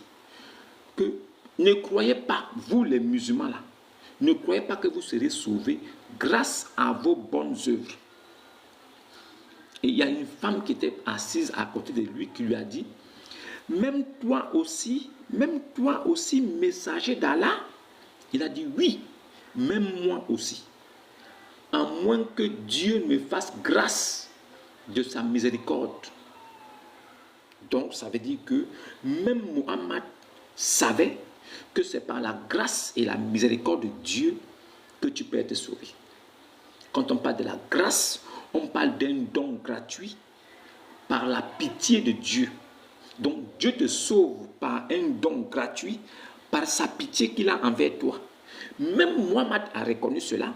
que ne croyez pas, vous les musulmans là, ne croyez pas que vous serez sauvés grâce à vos bonnes œuvres. Et il y a une femme qui était assise à côté de lui qui lui a dit, même toi aussi, même toi aussi, messager d'Allah? Il a dit oui, même moi aussi. À moins que Dieu me fasse grâce de sa miséricorde. Donc, ça veut dire que même Muhammad savait que c'est par la grâce et la miséricorde de Dieu que tu peux être sauvé. Quand on parle de la grâce, on parle d'un don gratuit par la pitié de Dieu. Donc, Dieu te sauve par un don gratuit, par sa pitié qu'il a envers toi. Même Muhammad a reconnu cela.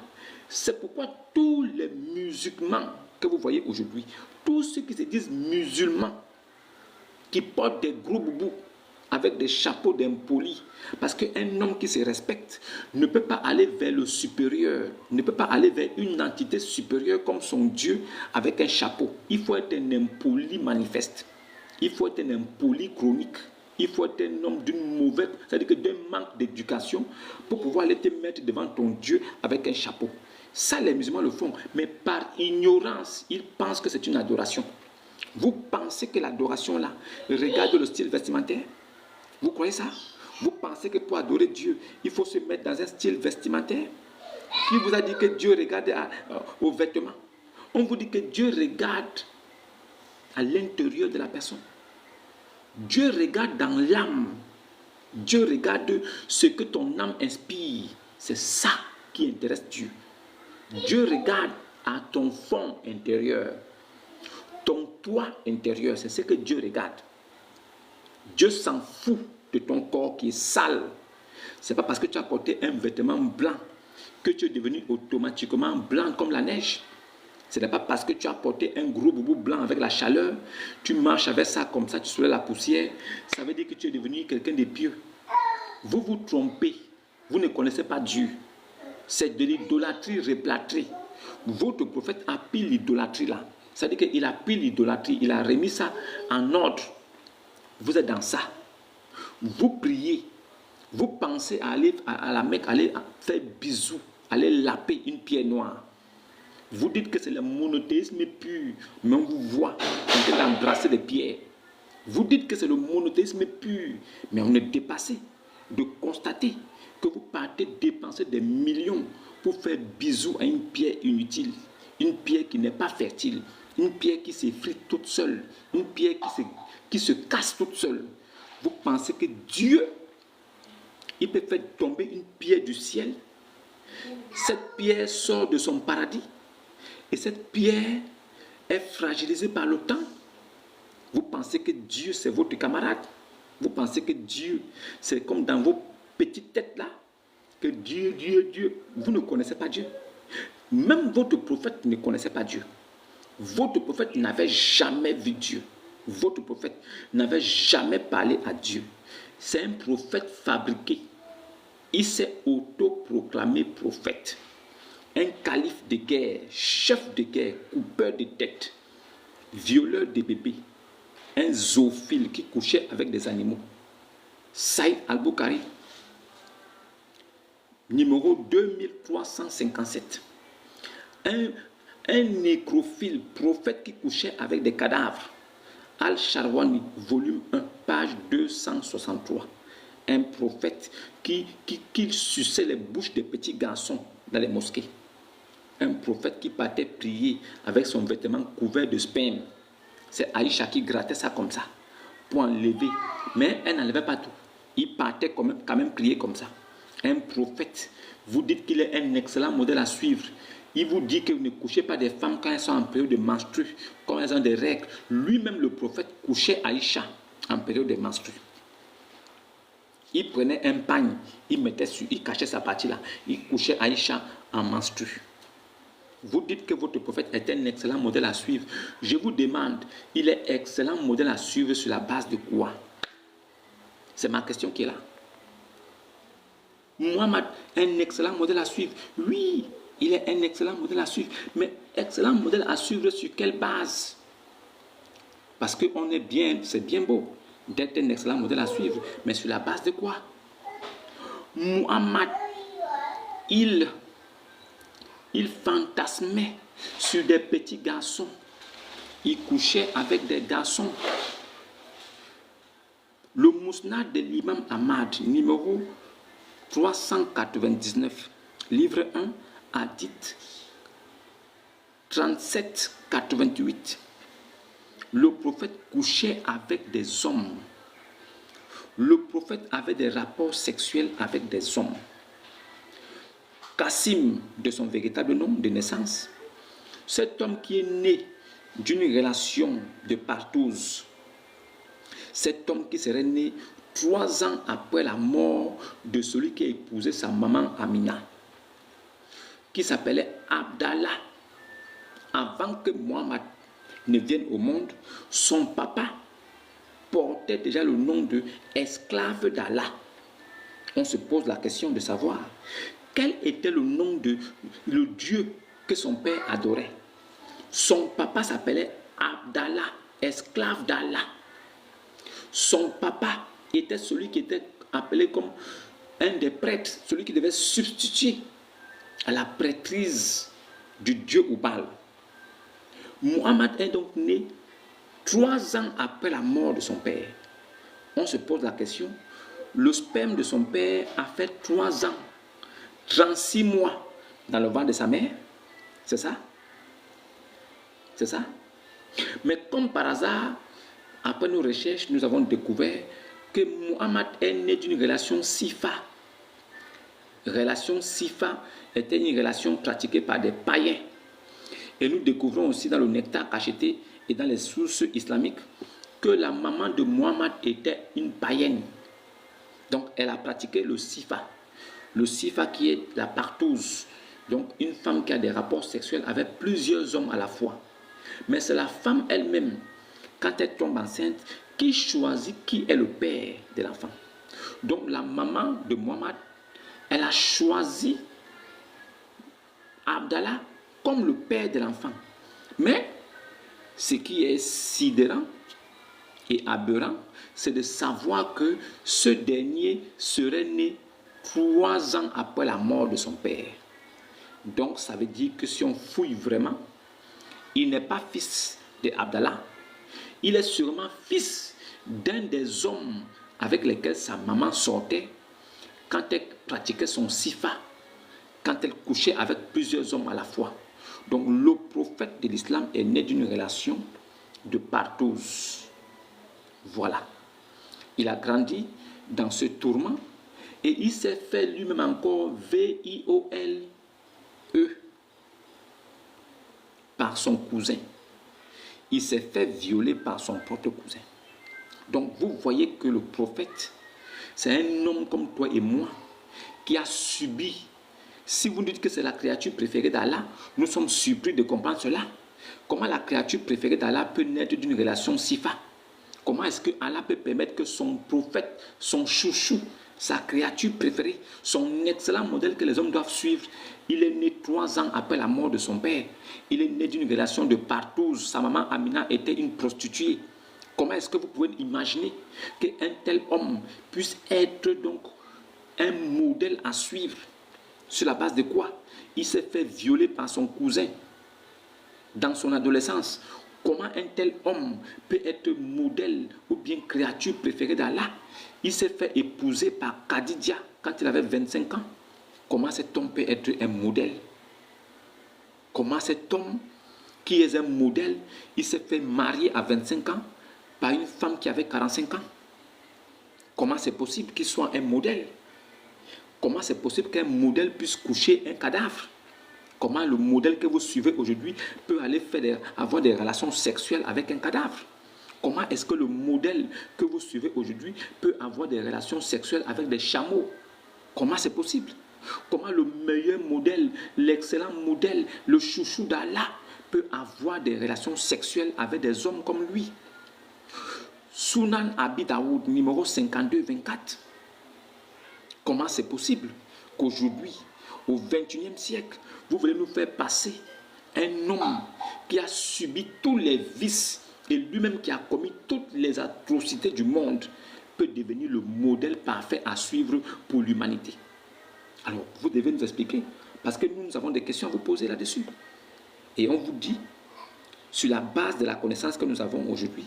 C'est pourquoi tous les musulmans que vous voyez aujourd'hui, tous ceux qui se disent musulmans, qui portent des gros boubous avec des chapeaux d'impolis, parce qu'un homme qui se respecte ne peut pas aller vers le supérieur, ne peut pas aller vers une entité supérieure comme son Dieu avec un chapeau. Il faut être un impoli manifeste, il faut être un impoli chronique, il faut être un homme d'une mauvaise, c'est-à-dire que d'un manque d'éducation pour pouvoir aller te mettre devant ton Dieu avec un chapeau. Ça, les musulmans le font, mais par ignorance, ils pensent que c'est une adoration. Vous pensez que l'adoration là, regardez le style vestimentaire? Vous croyez ça? Vous pensez que pour adorer Dieu, il faut se mettre dans un style vestimentaire? Qui vous a dit que Dieu regarde aux vêtements? On vous dit que Dieu regarde à l'intérieur de la personne. Dieu regarde dans l'âme. Dieu regarde ce que ton âme inspire. C'est ça qui intéresse Dieu. Dieu regarde à ton fond intérieur. Ton toi intérieur, c'est ce que Dieu regarde. Dieu s'en fout de ton corps qui est sale. Ce n'est pas parce que tu as porté un vêtement blanc que tu es devenu automatiquement blanc comme la neige. Ce n'est pas parce que tu as porté un gros boubou blanc avec la chaleur, tu marches avec ça comme ça, tu soulèves la poussière. Ça veut dire que tu es devenu quelqu'un de pieux. Vous vous trompez. Vous ne connaissez pas Dieu. C'est de l'idolâtrie replâtrée. Votre prophète a pris l'idolâtrie là. C'est-à-dire qu'il a pris l'idolâtrie, il a remis ça en ordre. Vous êtes dans ça. Vous priez. Vous pensez à aller à la Mecque, aller faire bisous, aller laper une pierre noire. Vous dites que c'est le monothéisme pur, mais on vous voit en train d'embrasser des pierres. Vous dites que c'est le monothéisme pur, mais on est dépassé de constater que vous partez dépenser des millions pour faire bisous à une pierre inutile, une pierre qui n'est pas fertile, une pierre qui s'effrite toute seule, une pierre qui se casse toute seule. Vous pensez que Dieu, il peut faire tomber une pierre du ciel? Cette pierre sort de son paradis et cette pierre est fragilisée par le temps. Vous pensez que Dieu, c'est votre camarade? Vous pensez que Dieu, c'est comme dans vos petites têtes là? Que Dieu, Dieu, Dieu, vous ne connaissez pas Dieu. Même votre prophète ne connaissait pas Dieu. Votre prophète n'avait jamais vu Dieu. Votre prophète n'avait jamais parlé à Dieu. C'est un prophète fabriqué. Il s'est autoproclamé prophète. Un calife de guerre, chef de guerre, coupeur de tête, violeur de bébés, un zoophile qui couchait avec des animaux. Saïd al-Bukhari, numéro 2357. Un nécrophile, prophète qui couchait avec des cadavres. Al-Sharwani, volume 1, page 263. Un prophète qui suçait les bouches des petits garçons dans les mosquées. Un prophète qui partait prier avec son vêtement couvert de sperme. C'est Aïcha qui grattait ça comme ça pour enlever. Mais elle n'enlevait pas tout. Il partait quand même prier comme ça. Un prophète, vous dites qu'il est un excellent modèle à suivre. Il vous dit que vous ne couchez pas des femmes quand elles sont en période de menstrues, quand elles ont des règles. Lui-même, le prophète, couchait Aïcha en période de menstrues. Il prenait un pagne, il cachait sa partie là. Il couchait Aïcha en menstrues. Vous dites que votre prophète est un excellent modèle à suivre. Je vous demande, il est excellent modèle à suivre sur la base de quoi? C'est ma question qui est là. Muhammad, un excellent modèle à suivre. Oui, il est un excellent modèle à suivre. Mais excellent modèle à suivre sur quelle base? Parce que on est bien, c'est bien beau d'être un excellent modèle à suivre. Mais sur la base de quoi? Muhammad, il fantasmait sur des petits garçons. Il couchait avec des garçons. Le Mousnad de l'imam Ahmad, numéro 399, livre 1, hadith 37-88. Le prophète couchait avec des hommes. Le prophète avait des rapports sexuels avec des hommes. Kassim, de son véritable nom de naissance, cet homme qui est né d'une relation de partouze, cet homme qui serait né 3 ans après la mort de celui qui a épousé sa maman Amina, qui s'appelait Abdallah. Avant que Mohammed ne vienne au monde, son papa portait déjà le nom de esclave d'Allah. On se pose la question de savoir quel était le nom de le Dieu que son père adorait. Son papa s'appelait Abdallah, esclave d'Allah. Son papa était celui qui était appelé comme un des prêtres, celui qui devait substituer à la prêtrise du dieu Oubal. Mohammed est donc né 3 ans après la mort de son père. On se pose la question, le sperme de son père a fait 3 ans, 36 mois dans le ventre de sa mère. C'est ça? C'est ça? Mais comme par hasard, après nos recherches, nous avons découvert que Mohammed est né d'une relation sifa. Relation sifa était une relation pratiquée par des païens. Et nous découvrons aussi dans le nectar cacheté et dans les sources islamiques que la maman de Mohammed était une païenne. Donc elle a pratiqué le sifa. Le sifa qui est la partouze. Donc une femme qui a des rapports sexuels avec plusieurs hommes à la fois. Mais c'est la femme elle-même, quand elle tombe enceinte, qui choisit qui est le père de l'enfant. Donc la maman de Mohammed, elle a choisi Abdallah comme le père de l'enfant. Mais ce qui est sidérant et aberrant, c'est de savoir que ce dernier serait né 3 ans après la mort de son père. Donc ça veut dire que si on fouille vraiment, il n'est pas fils de Abdallah. Il est sûrement fils d'un des hommes avec lesquels sa maman sortait quand elle pratiquait son sifa, quand elle couchait avec plusieurs hommes à la fois. Donc le prophète de l'islam est né d'une relation de partouze. Voilà. Il a grandi dans ce tourment et il s'est fait lui-même encore viole par son cousin. Il s'est fait violer par son propre cousin. Donc vous voyez que le prophète, c'est un homme comme toi et moi qui a subi. Si vous dites que c'est la créature préférée d'Allah, nous sommes surpris de comprendre cela. Comment la créature préférée d'Allah peut naître d'une relation sifa? Comment est-ce que Allah peut permettre que son prophète, son chouchou, sa créature préférée, son excellent modèle que les hommes doivent suivre, il est né 3 ans après la mort de son père. Il est né d'une relation de partouze. Sa maman Amina était une prostituée. Comment est-ce que vous pouvez imaginer qu'un tel homme puisse être donc un modèle à suivre? Sur la base de quoi? Il s'est fait violer par son cousin dans son adolescence. Comment un tel homme peut être modèle ou bien créature préférée d'Allah? Il s'est fait épouser par Khadija quand il avait 25 ans. Comment cet homme peut être un modèle? Comment cet homme qui est un modèle, il s'est fait marier à 25 ans par une femme qui avait 45 ans? Comment c'est possible qu'il soit un modèle? Comment c'est possible qu'un modèle puisse coucher un cadavre? Comment le modèle que vous suivez aujourd'hui peut aller avoir des relations sexuelles avec un cadavre? Comment est-ce que le modèle que vous suivez aujourd'hui peut avoir des relations sexuelles avec des chameaux? Comment c'est possible? Comment le meilleur modèle, l'excellent modèle, le chouchou d'Allah peut avoir des relations sexuelles avec des hommes comme lui? Sunan Abi Daoud, numéro 52-24. Comment c'est possible qu'aujourd'hui, au XXIe siècle, vous voulez nous faire passer un homme qui a subi tous les vices et lui-même qui a commis toutes les atrocités du monde peut devenir le modèle parfait à suivre pour l'humanité? Alors, vous devez nous expliquer, parce que nous avons des questions à vous poser là-dessus. Et on vous dit, sur la base de la connaissance que nous avons aujourd'hui,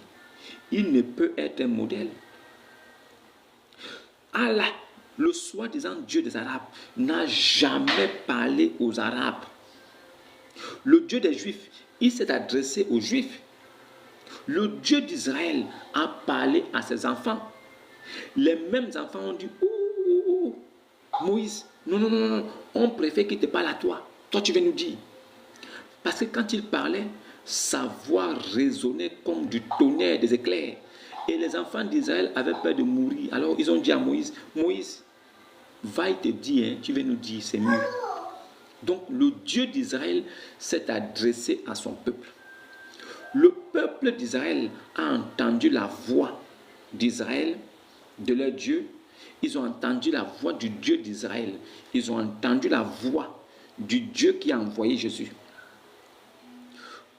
il ne peut être un modèle Allah, le soi-disant Dieu des Arabes, n'a jamais parlé aux Arabes. Le Dieu des Juifs, il s'est adressé aux Juifs. Le Dieu d'Israël a parlé à ses enfants. Les mêmes enfants ont dit, ouh, Moïse, non, non, non, non, on préfère qu'il te parle à toi. Toi, tu vas nous dire. Parce que quand il parlait, sa voix résonnait comme du tonnerre, des éclairs. Et les enfants d'Israël avaient peur de mourir. Alors ils ont dit à Moïse, Moïse, va, il te dit, hein, tu vas nous dire, c'est mieux. Donc le Dieu d'Israël s'est adressé à son peuple. Le peuple d'Israël a entendu la voix d'Israël, de leur Dieu. Ils ont entendu la voix du Dieu d'Israël. Ils ont entendu la voix du Dieu qui a envoyé Jésus.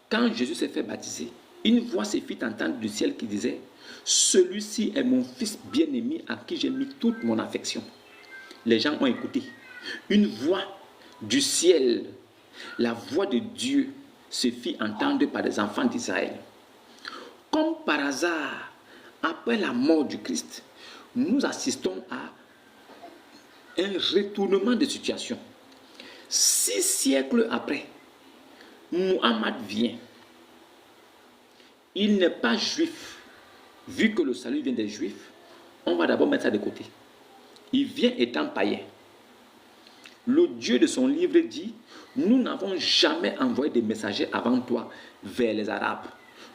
Quand Jésus s'est fait baptiser, une voix se fit entendre du ciel qui disait, « Celui-ci est mon fils bien-aimé à qui j'ai mis toute mon affection. » Les gens ont écouté. Une voix du ciel, la voix de Dieu, se fit entendre par des enfants d'Israël. Comme par hasard, après la mort du Christ, nous assistons à un retournement de situation. 6 siècles après, Muhammad vient. Il n'est pas juif. Vu que le salut vient des juifs, on va d'abord mettre ça de côté. Il vient étant païen. Le Dieu de son livre dit, nous n'avons jamais envoyé des messagers avant toi vers les Arabes.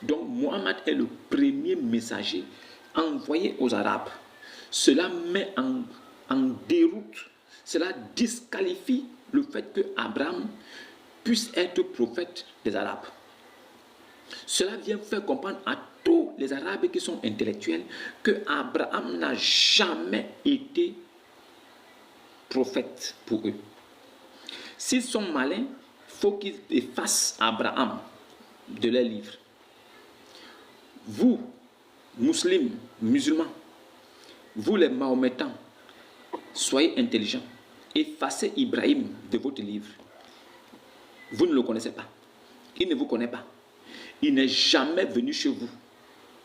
Donc Muhammad est le premier messager envoyé aux Arabes. Cela met en déroute, cela disqualifie le fait que Abraham puisse être prophète des Arabes. Cela vient faire comprendre à tous les Arabes qui sont intellectuels que Abraham n'a jamais été prophète pour eux. S'ils sont malins, il faut qu'ils effacent Abraham de leurs livres. Vous, musulmans, vous les mahométans, soyez intelligents. Effacez Ibrahim de votre livre. Vous ne le connaissez pas. Il ne vous connaît pas. Il n'est jamais venu chez vous.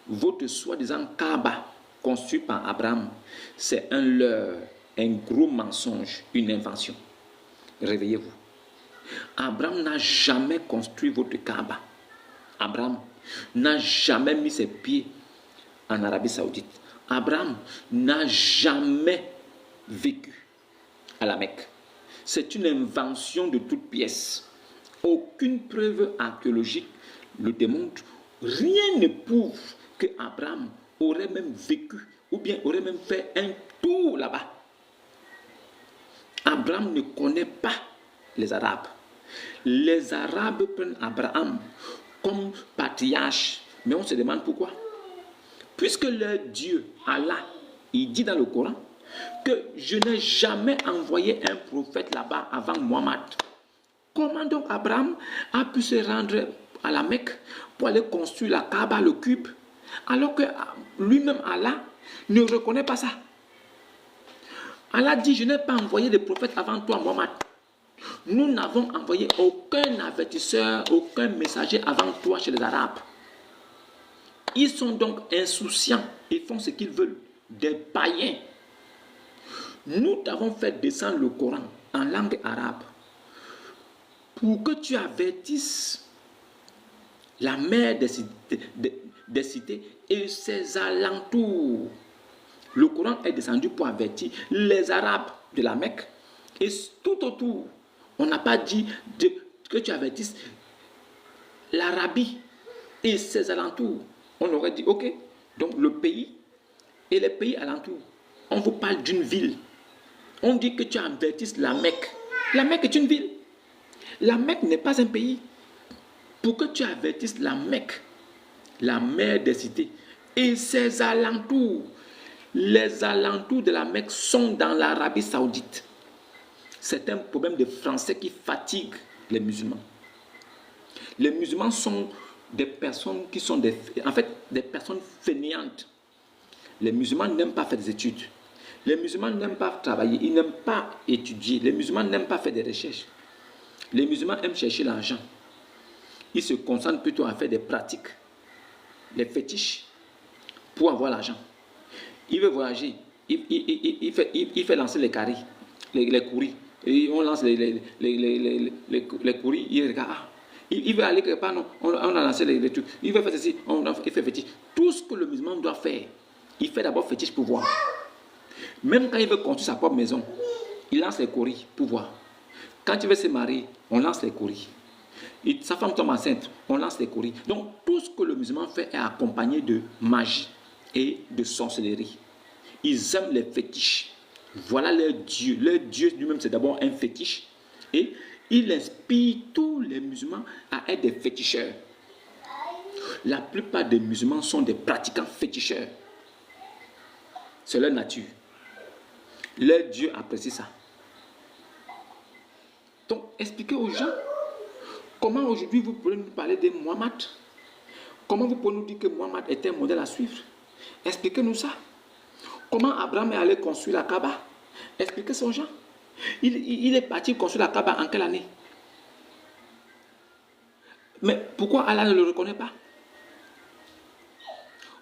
Votre soi-disant Kaaba, construit par Abraham, c'est un leurre, un gros mensonge, une invention. Réveillez-vous. Abraham n'a jamais construit votre Kaaba. Abraham n'a jamais mis ses pieds en Arabie Saoudite. Abraham n'a jamais vécu à la Mecque. C'est une invention de toute pièce. Aucune preuve archéologique le démontre. Rien ne prouve que Abraham aurait même vécu ou bien aurait même fait un tour là-bas. Abraham ne connaît pas les Arabes. Les Arabes prennent Abraham comme patriarche. Mais on se demande pourquoi. Puisque leur Dieu, Allah, il dit dans le Coran que je n'ai jamais envoyé un prophète là-bas avant Mohammed. Comment donc Abraham a pu se rendre à la Mecque pour aller construire la Kaaba, le cube, alors que lui-même Allah ne reconnaît pas ça? Allah dit, je n'ai pas envoyé de prophète avant toi, Mohammed. Nous n'avons envoyé aucun avertisseur, aucun messager avant toi chez les Arabes. Ils sont donc insouciants, ils font ce qu'ils veulent, des païens. Nous t'avons fait descendre le Coran en langue arabe pour que tu avertisses la mer des cités et ses alentours. Le Coran est descendu pour avertir les Arabes de la Mecque et tout autour. On n'a pas dit que tu avertisses l'Arabie et ses alentours. On aurait dit, ok, donc le pays et les pays alentours. On vous parle d'une ville. On dit que tu avertisses la Mecque. La Mecque est une ville. La Mecque n'est pas un pays. Pour que tu avertisses la Mecque, la mer des cités et ses alentours. Les alentours de la Mecque sont dans l'Arabie Saoudite. C'est un problème de français qui fatigue les musulmans. Les musulmans sont des personnes qui sont des personnes fainéantes. Les musulmans n'aiment pas faire des études. Les musulmans n'aiment pas travailler. Ils n'aiment pas étudier. Les musulmans n'aiment pas faire des recherches. Les musulmans aiment chercher l'argent. Ils se concentrent plutôt à faire des pratiques, des fétiches, pour avoir l'argent. Il veut voyager. il fait lancer les caries, les couris. Et on lance les couris, il regarde. Ah, il veut aller quelque part, non, on a lancé les trucs. Il veut faire ceci, il fait fétiche. Tout ce que le musulman doit faire, il fait d'abord fétiche pour voir. Même quand il veut construire sa propre maison, il lance les couris pour voir. Quand il veut se marier, on lance les couris. Sa femme tombe enceinte, on lance les couris. Donc tout ce que le musulman fait est accompagné de magie et de sorcellerie. Ils aiment les fétiches. Voilà leur Dieu. Leur Dieu lui-même, c'est d'abord un fétiche. Et il inspire tous les musulmans à être des féticheurs. La plupart des musulmans sont des pratiquants féticheurs. C'est leur nature. Leur Dieu apprécie ça. Donc, expliquez aux gens comment aujourd'hui vous pouvez nous parler de Muhammad. Comment vous pouvez nous dire que Muhammad est un modèle à suivre. Expliquez-nous ça. Comment Abraham est allé construire la Kaaba. Expliquez ça aux gens. Il est parti construire la Kaaba en quelle année? Mais pourquoi Allah ne le reconnaît pas?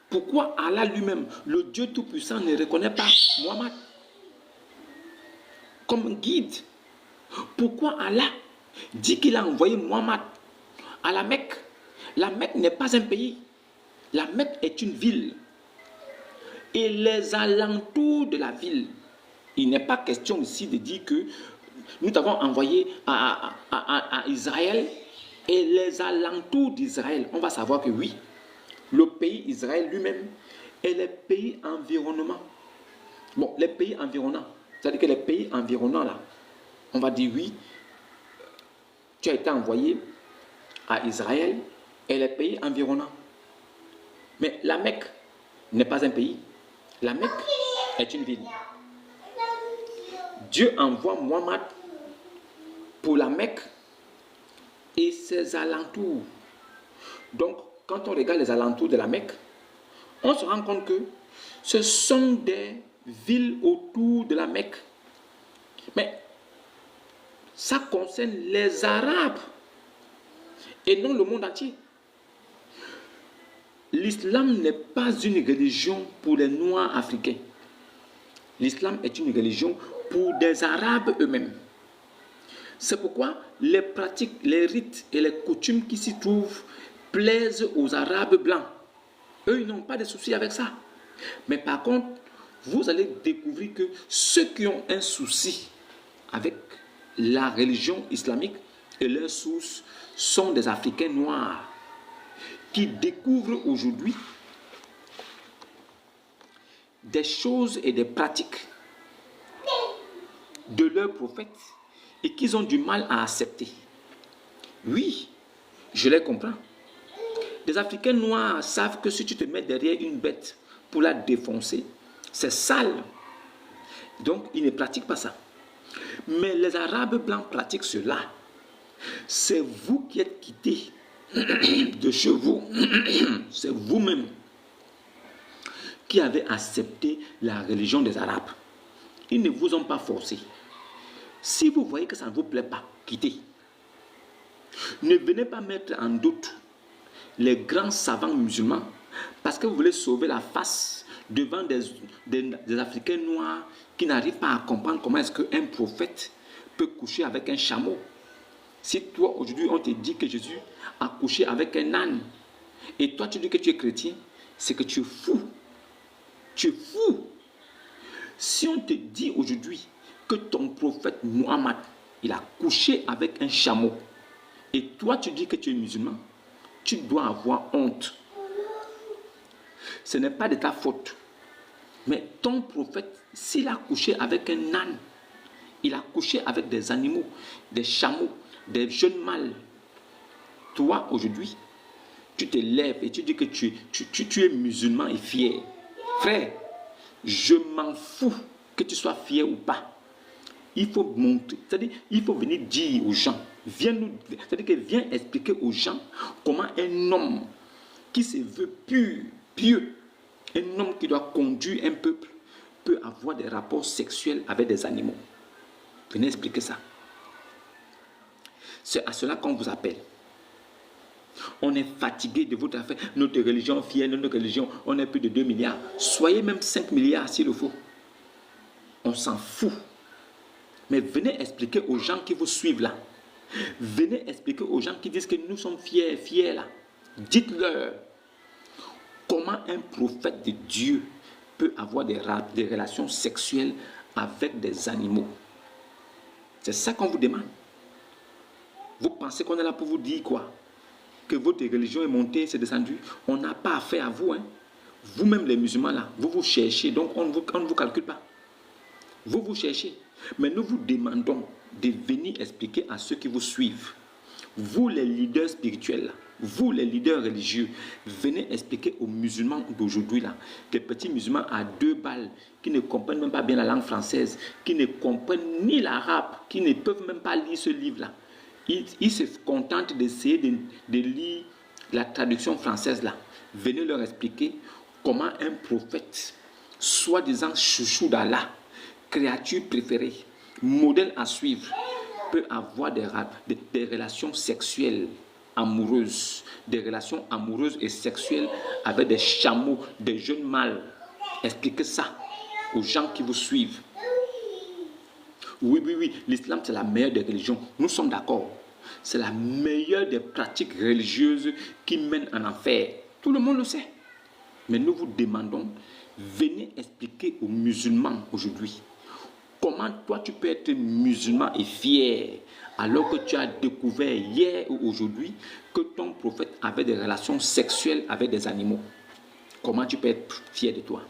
Pourquoi Allah lui-même, le Dieu Tout-Puissant, ne reconnaît pas Muhammad comme guide? Pourquoi Allah dit qu'il a envoyé Muhammad à la Mecque? La Mecque n'est pas un pays. La Mecque est une ville. Et les alentours de la ville, il n'est pas question ici de dire que nous t'avons envoyé à Israël et les alentours d'Israël. On va savoir que oui, le pays Israël lui-même et les pays environnants. Bon, les pays environnants, c'est-à-dire que les pays environnants là, on va dire oui, tu as été envoyé à Israël et les pays environnants. Mais la Mecque n'est pas un pays. La Mecque est une ville. Dieu envoie Muhammad pour la Mecque et ses alentours. Donc, quand on regarde les alentours de la Mecque, on se rend compte que ce sont des villes autour de la Mecque. Mais ça concerne les Arabes et non le monde entier. L'islam n'est pas une religion pour les Noirs africains. L'islam est une religion pour des Arabes eux-mêmes. C'est pourquoi les pratiques, les rites et les coutumes qui s'y trouvent plaisent aux Arabes blancs. Eux, ils n'ont pas de soucis avec ça. Mais par contre, vous allez découvrir que ceux qui ont un souci avec la religion islamique et leurs sources sont des Africains noirs qui découvrent aujourd'hui des choses et des pratiques de leurs prophètes et qu'ils ont du mal à accepter. Oui, je les comprends. Les Africains noirs savent que si tu te mets derrière une bête pour la défoncer, c'est sale. Donc, ils ne pratiquent pas ça. Mais les Arabes blancs pratiquent cela. C'est vous qui êtes quittés de chez vous. C'est vous-même qui avez accepté la religion des Arabes. Ils ne vous ont pas forcé. Si vous voyez que ça ne vous plaît pas, quittez. Ne venez pas mettre en doute les grands savants musulmans parce que vous voulez sauver la face devant des Africains noirs qui n'arrivent pas à comprendre comment est-ce qu'un prophète peut coucher avec un chameau. Si toi, aujourd'hui, on te dit que Jésus a couché avec un âne et toi, tu dis que tu es chrétien, c'est que tu es fou. Tu es fou. Si on te dit aujourd'hui que ton prophète Muhammad, il a couché avec un chameau et toi, tu dis que tu es musulman, tu dois avoir honte. Ce n'est pas de ta faute. Mais ton prophète, s'il a couché avec un âne, il a couché avec des animaux, des chameaux, des jeunes mâles. Toi, aujourd'hui, tu te lèves et tu dis que tu es musulman et fier. Frère, je m'en fous que tu sois fier ou pas. Il faut montrer, c'est-à-dire, il faut venir dire aux gens, c'est-à-dire que viens expliquer aux gens comment un homme qui se veut pur, pieux, un homme qui doit conduire un peuple, peut avoir des rapports sexuels avec des animaux. Venez expliquer ça. C'est à cela qu'on vous appelle. On est fatigué de votre affaire. Notre religion fière, notre religion, on est plus de 2 milliards. Soyez même 5 milliards s'il le faut. On s'en fout. Mais venez expliquer aux gens qui vous suivent là. Venez expliquer aux gens qui disent que nous sommes fiers là. Dites-leur comment un prophète de Dieu peut avoir des relations sexuelles avec des animaux. C'est ça qu'on vous demande. Vous pensez qu'on est là pour vous dire quoi? Que votre religion est montée, c'est descendu? On n'a pas affaire à vous. Hein? Vous-même les musulmans là, vous vous cherchez, donc on ne vous calcule pas. Vous vous cherchez. Mais nous vous demandons de venir expliquer à ceux qui vous suivent. Vous les leaders spirituels là, vous les leaders religieux, venez expliquer aux musulmans d'aujourd'hui là, des petits musulmans à 2 balles, qui ne comprennent même pas bien la langue française, qui ne comprennent ni l'arabe, qui ne peuvent même pas lire ce livre là. Ils se contentent d'essayer de lire la traduction française là. Venez leur expliquer comment un prophète, soi-disant chouchou d'Allah, créature préférée, modèle à suivre, peut avoir des relations sexuelles amoureuses, des relations amoureuses et sexuelles avec des chameaux, des jeunes mâles. Expliquez ça aux gens qui vous suivent. Oui, l'islam c'est la meilleure des religions. Nous sommes d'accord. C'est la meilleure des pratiques religieuses qui mènent en enfer. Tout le monde le sait. Mais nous vous demandons, venez expliquer aux musulmans aujourd'hui comment toi tu peux être musulman et fier alors que tu as découvert hier ou aujourd'hui que ton prophète avait des relations sexuelles avec des animaux. Comment tu peux être fier de toi?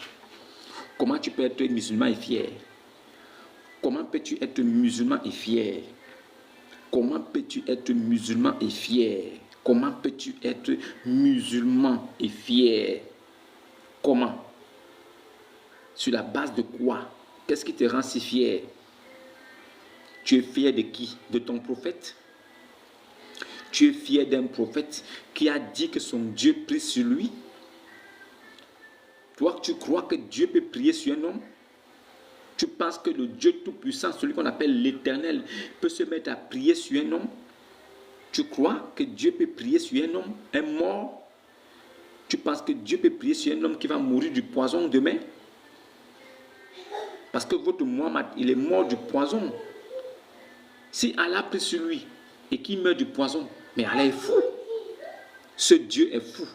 Comment tu peux être musulman et fier? Comment peux-tu être musulman et fier? Comment peux-tu être musulman et fier? Comment peux-tu être musulman et fier? Comment? Sur la base de quoi? Qu'est-ce qui te rend si fier? Tu es fier de qui? De ton prophète? Tu es fier d'un prophète qui a dit que son Dieu prie sur lui? Toi, tu crois que Dieu peut prier sur un homme? Tu penses que le Dieu Tout-Puissant, celui qu'on appelle l'Éternel, peut se mettre à prier sur un homme? Tu crois que Dieu peut prier sur un homme, un mort? Tu penses que Dieu peut prier sur un homme qui va mourir du poison demain? Parce que votre Mohammed, il est mort du poison. Si Allah prie sur lui et qu'il meurt du poison, mais Allah est fou. Ce Dieu est fou.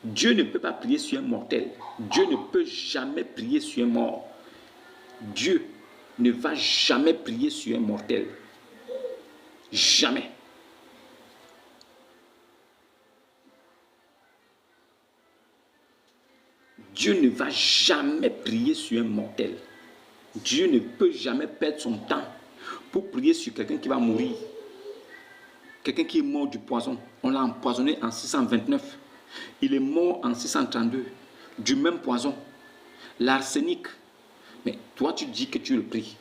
Dieu ne peut pas prier sur un mortel. Dieu ne peut jamais prier sur un mort. Dieu ne va jamais prier sur un mortel. Jamais. Dieu ne va jamais prier sur un mortel. Dieu ne peut jamais perdre son temps pour prier sur quelqu'un qui va mourir. Quelqu'un qui est mort du poison. On l'a empoisonné en 629. Il est mort en 632. Du même poison. L'arsenic. Mais toi, tu dis que tu le pries.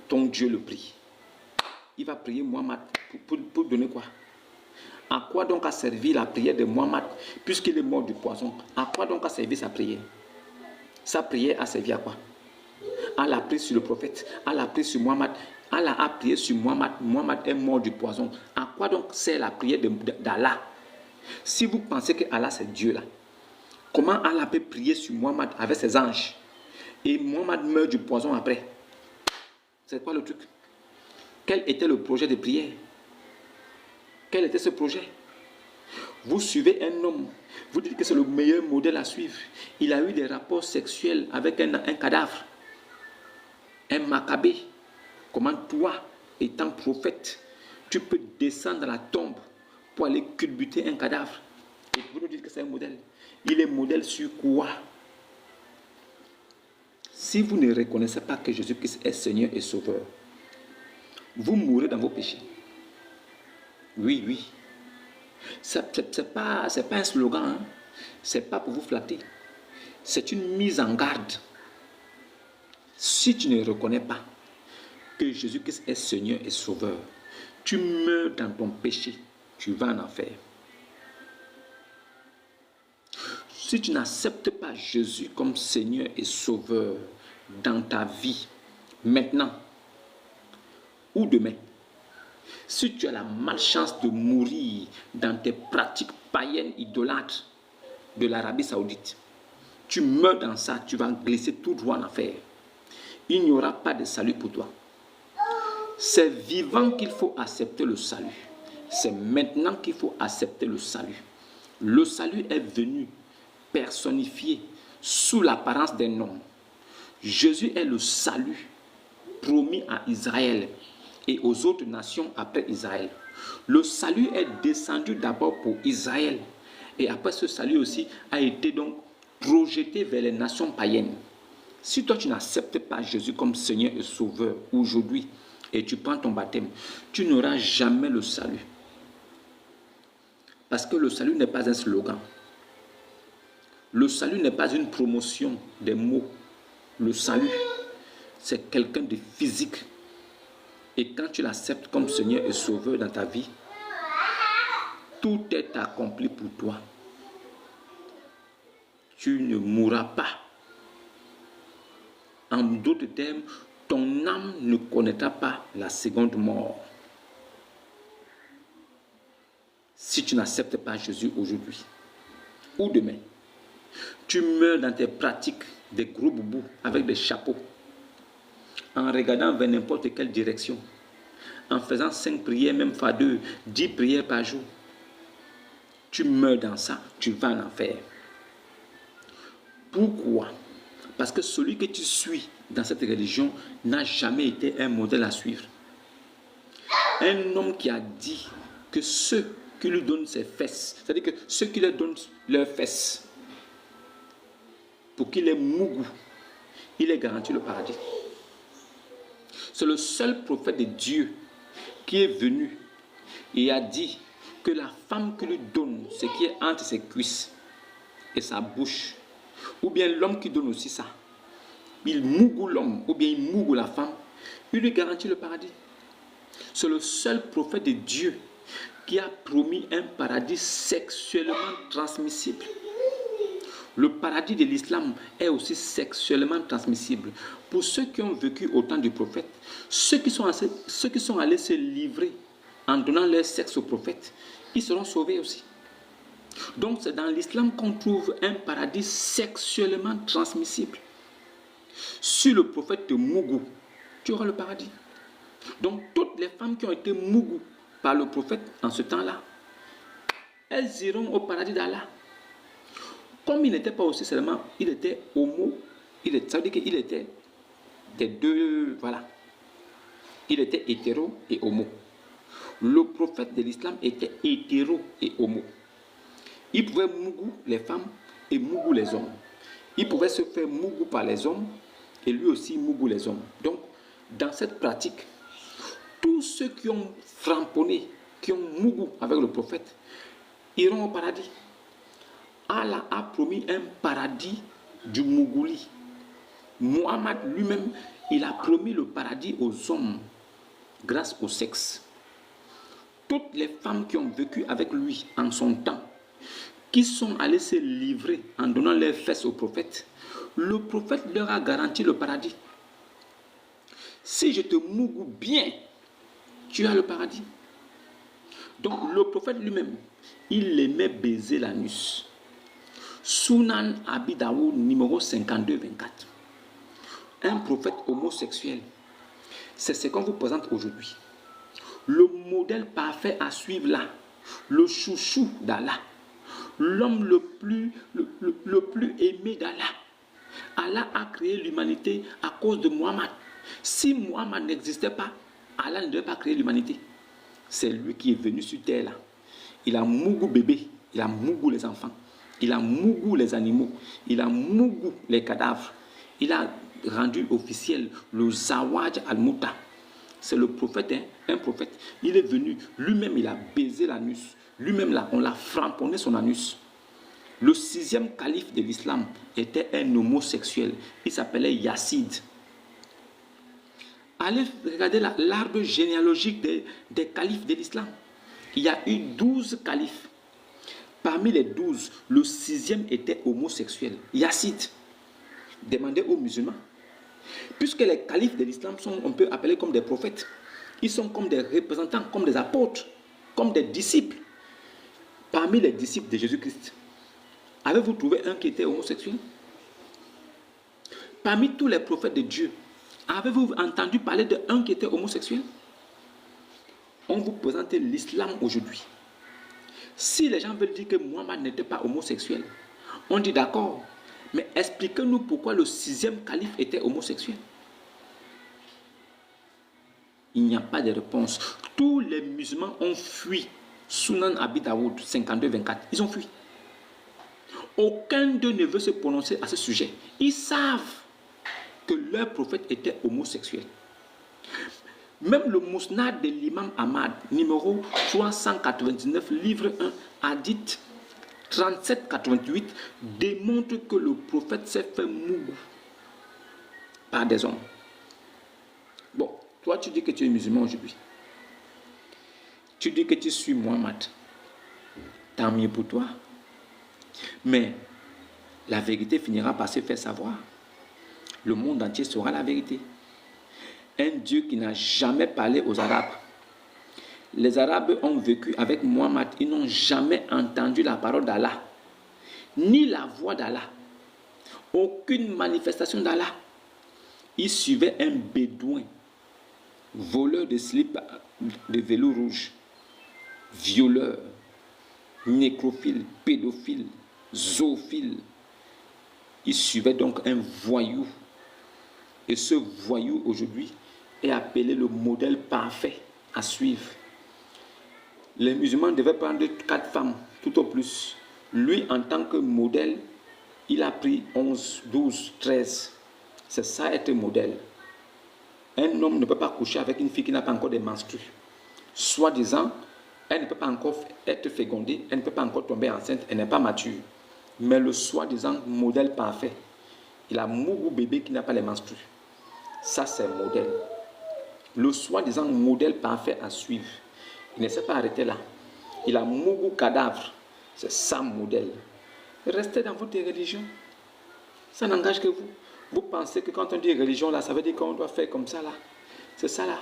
Ton Dieu le prie. Il va prier Mohammed pour donner quoi? À quoi donc a servi la prière de Mohammed puisqu'il est mort du poison? À quoi donc a servi sa prière? Sa prière a servi à quoi? Allah a prié sur le prophète. Allah a prié sur Mohammed. Allah a prié sur Mohammed. Mohammed est mort du poison. À quoi donc sert la prière d'Allah? Si vous pensez que Allah c'est Dieu là, comment Allah peut prier sur Mohammed avec ses anges? Et Mohammed meurt du poison après. C'est quoi le truc? Quel était le projet de prière? Quel était ce projet? Vous suivez un homme, vous dites que c'est le meilleur modèle à suivre. Il a eu des rapports sexuels avec un cadavre, un macabé. Comment toi, étant prophète, tu peux descendre dans la tombe pour aller culbuter un cadavre? Et vous nous dites que c'est un modèle. Il est modèle sur quoi? Si vous ne reconnaissez pas que Jésus-Christ est Seigneur et Sauveur, vous mourrez dans vos péchés. Oui. C'est pas un slogan, hein? C'est pas pour vous flatter. C'est une mise en garde. Si tu ne reconnais pas que Jésus-Christ est Seigneur et Sauveur, tu meurs dans ton péché, tu vas en enfer. Si tu n'acceptes pas Jésus comme Seigneur et Sauveur dans ta vie, maintenant ou demain, si tu as la malchance de mourir dans tes pratiques païennes idolâtres de l'Arabie Saoudite, tu meurs dans ça, tu vas glisser tout droit en enfer. il n'y aura pas de salut pour toi. C'est vivant qu'il faut accepter le salut. C'est maintenant qu'il faut accepter le salut. Le salut est venu personnifié sous l'apparence d'un homme. Jésus est le salut promis à Israël et aux autres nations après Israël. Le salut est descendu d'abord pour Israël et après ce salut aussi a été donc projeté vers les nations païennes. Si toi tu n'acceptes pas Jésus comme Seigneur et Sauveur aujourd'hui et tu prends ton baptême, tu n'auras jamais le salut. Parce que le salut n'est pas un slogan. Le salut n'est pas une promotion des mots. Le salut, c'est quelqu'un de physique. Et quand tu l'acceptes comme Seigneur et Sauveur dans ta vie, tout est accompli pour toi. Tu ne mourras pas. En d'autres termes, ton âme ne connaîtra pas la seconde mort. Si tu n'acceptes pas Jésus aujourd'hui ou demain, tu meurs dans tes pratiques des gros boubous avec des chapeaux, en regardant vers n'importe quelle direction, en faisant 5 prières, même pas 2, 10 prières par jour. Tu meurs dans ça, tu vas en enfer. Pourquoi? Parce que celui que tu suis dans cette religion n'a jamais été un modèle à suivre. Un homme qui a dit que ceux qui lui donnent ses fesses, c'est-à-dire que ceux qui leur donnent leurs fesses, pour qu'il ait mougou, il est garanti le paradis. C'est le seul prophète de Dieu qui est venu et a dit que la femme qui lui donne ce qui est entre ses cuisses et sa bouche, ou bien l'homme qui donne aussi ça, il mougou l'homme, ou bien il mougou la femme, il lui garantit le paradis. C'est le seul prophète de Dieu qui a promis un paradis sexuellement transmissible. Le paradis de l'islam est aussi sexuellement transmissible. Pour ceux qui ont vécu au temps du prophète, ceux qui sont allés se livrer en donnant leur sexe au prophète, ils seront sauvés aussi. Donc c'est dans l'islam qu'on trouve un paradis sexuellement transmissible. Si le prophète te mougou, tu auras le paradis. Donc toutes les femmes qui ont été mougou par le prophète en ce temps-là, elles iront au paradis d'Allah. Comme il n'était pas aussi seulement, il était homo, ça veut dire qu'il était des deux, voilà. Il était hétéro et homo. Le prophète de l'islam était hétéro et homo. Il pouvait mougou les femmes et mougou les hommes. Il pouvait se faire mougou par les hommes et lui aussi mougou les hommes. Donc, dans cette pratique, tous ceux qui ont framponné, qui ont mougou avec le prophète, iront au paradis. Allah a promis un paradis du Mougouli. Mohammed lui-même, il a promis le paradis aux hommes grâce au sexe. Toutes les femmes qui ont vécu avec lui en son temps, qui sont allées se livrer en donnant leurs fesses au prophète, le prophète leur a garanti le paradis. Si je te mougou bien, tu as le paradis. Donc le prophète lui-même, il aimait baiser l'anus. Sunan Abi Daoud numéro 52-24. Un prophète homosexuel. C'est ce qu'on vous présente aujourd'hui. Le modèle parfait à suivre là. Le chouchou d'Allah. L'homme le plus aimé d'Allah. Allah a créé l'humanité à cause de Muhammad. Si Muhammad n'existait pas, Allah ne devait pas créer l'humanité. C'est lui qui est venu sur terre là. Il a mougou bébé, il a mougou les enfants. Il a mougou les animaux, il a mougou les cadavres. Il a rendu officiel le Zawaj al-Mouta. C'est le prophète, hein, un prophète. Il est venu, lui-même il a baisé l'anus. Lui-même là, on l'a framponné son anus. Le 6e calife de l'islam était un homosexuel. Il s'appelait Yazid. Allez regarder l'arbre généalogique des califes de l'islam. Il y a eu 12 califes. Parmi les 12, le 6e était homosexuel. Yazid. Demandez aux musulmans. Puisque les califes de l'islam sont, on peut appeler comme des prophètes. Ils sont comme des représentants, comme des apôtres, comme des disciples. Parmi les disciples de Jésus-Christ, avez-vous trouvé un qui était homosexuel? Parmi tous les prophètes de Dieu, Avez-vous entendu parler d'un qui était homosexuel? On vous présente l'islam aujourd'hui. Si les gens veulent dire que Mohammed n'était pas homosexuel, on dit d'accord, mais expliquez-nous pourquoi le 6e calife était homosexuel. Il n'y a pas de réponse. Tous les musulmans ont fui. Sunan Abi Daoud 52-24, ils ont fui. Aucun d'eux ne veut se prononcer à ce sujet. Ils savent que leur prophète était homosexuel. Même le Mousnad de l'imam Ahmad, numéro 399, livre 1, hadith 37-88, démontre que le prophète s'est fait mougou par des hommes. Bon, toi tu dis que tu es musulman aujourd'hui. Tu dis que tu suis Mohammed. Tant mieux pour toi. Mais la vérité finira par se faire savoir. Le monde entier saura la vérité. Un Dieu qui n'a jamais parlé aux Arabes. Les Arabes ont vécu avec Mohammed. Ils n'ont jamais entendu la parole d'Allah, ni la voix d'Allah, aucune manifestation d'Allah. Ils suivaient un bédouin, voleur de slip de vélo rouge, violeur, nécrophile, pédophile, zoophile. Ils suivaient donc un voyou. Et ce voyou aujourd'hui est appelé le modèle parfait à suivre. Les musulmans devaient prendre 4 femmes, tout au plus. Lui, en tant que modèle, il a pris 11, 12, 13. C'est ça être modèle. Un homme ne peut pas coucher avec une fille qui n'a pas encore de menstrues. Soi-disant, elle ne peut pas encore être fécondée, elle ne peut pas encore tomber enceinte, elle n'est pas mature. Mais le soi-disant modèle parfait, il a mougou bébé qui n'a pas les menstrues. Ça, c'est modèle. Le soi-disant modèle parfait à suivre. Il ne s'est pas arrêté là. Il a mougou cadavre. C'est ça modèle. Restez dans votre religion. Ça n'engage que vous. Vous pensez que quand on dit religion là, ça veut dire qu'on doit faire comme ça là. C'est ça là.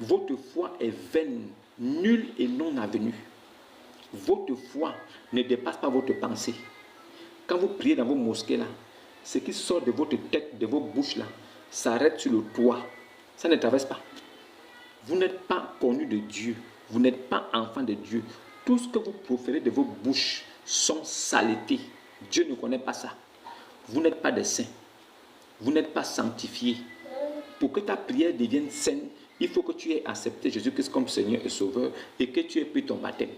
Votre foi est vaine, nulle et non avenue. Votre foi ne dépasse pas votre pensée. Quand vous priez dans vos mosquées là, ce qui sort de votre tête, de vos bouches là, s'arrête sur le toit. Ça ne traverse pas. Vous n'êtes pas connu de Dieu. Vous n'êtes pas enfant de Dieu. Tout ce que vous proférez de vos bouches sont saletés. Dieu ne connaît pas ça. Vous n'êtes pas des saints. Vous n'êtes pas sanctifiés. Pour que ta prière devienne saine, il faut que tu aies accepté Jésus-Christ comme Seigneur et Sauveur et que tu aies pris ton baptême.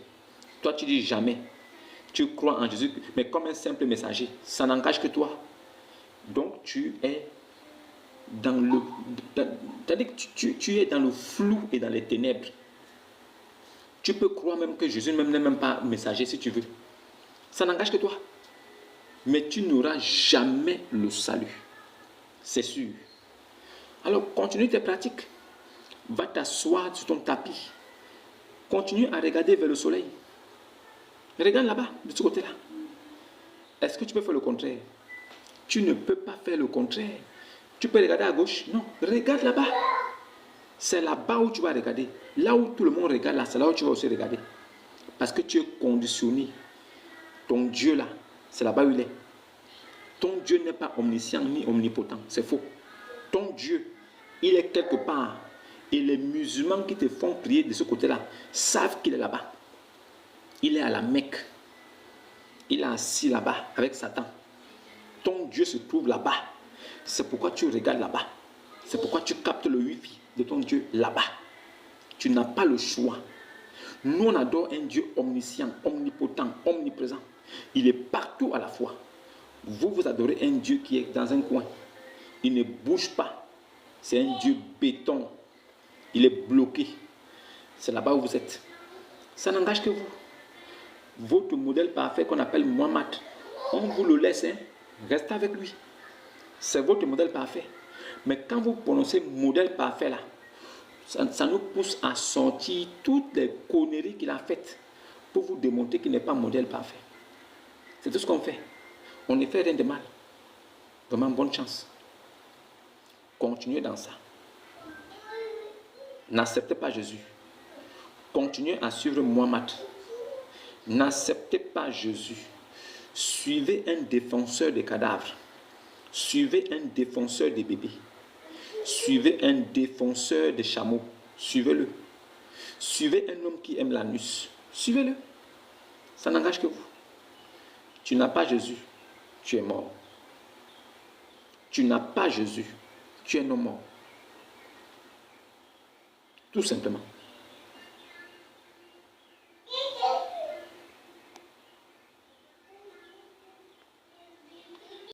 Toi, tu dis jamais. Tu crois en Jésus, mais comme un simple messager. Ça n'engage que toi. Donc, tu es dans le... C'est-à-dire que tu es dans le flou et dans les ténèbres. Tu peux croire même que Jésus n'est même pas messager si tu veux. Ça n'engage que toi. Mais tu n'auras jamais le salut. C'est sûr. Alors, continue tes pratiques. Va t'asseoir sur ton tapis. Continue à regarder vers le soleil. Regarde là-bas, de ce côté-là. Est-ce que tu peux faire le contraire? Tu ne peux pas faire le contraire. Tu peux regarder à gauche? Non, regarde là-bas. C'est là-bas où tu vas regarder. Là où tout le monde regarde, là, c'est là où tu vas aussi regarder. Parce que tu es conditionné. Ton Dieu là, c'est là-bas où il est. Ton Dieu n'est pas omniscient ni omnipotent. C'est faux. Ton Dieu, il est quelque part. Et les musulmans qui te font prier de ce côté-là savent qu'il est là-bas. Il est à la Mecque. Il est assis là-bas avec Satan. Ton Dieu se trouve là-bas. C'est pourquoi tu regardes là-bas. C'est pourquoi tu captes le wifi de ton Dieu là-bas. Tu n'as pas le choix. Nous, on adore un Dieu omniscient, omnipotent, omniprésent. Il est partout à la fois. Vous, vous adorez un Dieu qui est dans un coin. Il ne bouge pas. C'est un Dieu béton. Il est bloqué. C'est là-bas où vous êtes. Ça n'engage que vous. Votre modèle parfait qu'on appelle Mohammed, on vous le laisse, hein? Restez avec lui. C'est votre modèle parfait. Mais quand vous prononcez modèle parfait là, ça nous pousse à sortir toutes les conneries qu'il a faites pour vous démontrer qu'il n'est pas modèle parfait. C'est tout ce qu'on fait. On ne fait rien de mal. Vraiment bonne chance. Continuez dans ça. N'acceptez pas Jésus. Continuez à suivre Mohammed. N'acceptez pas Jésus. Suivez un défenseur des cadavres. Suivez un défenseur des bébés. Suivez un défenseur de chameaux. Suivez-le. Suivez un homme qui aime l'anus. Suivez-le. Ça n'engage que vous. Tu n'as pas Jésus, tu es mort. Tu n'as pas Jésus, tu es non mort. Tout simplement.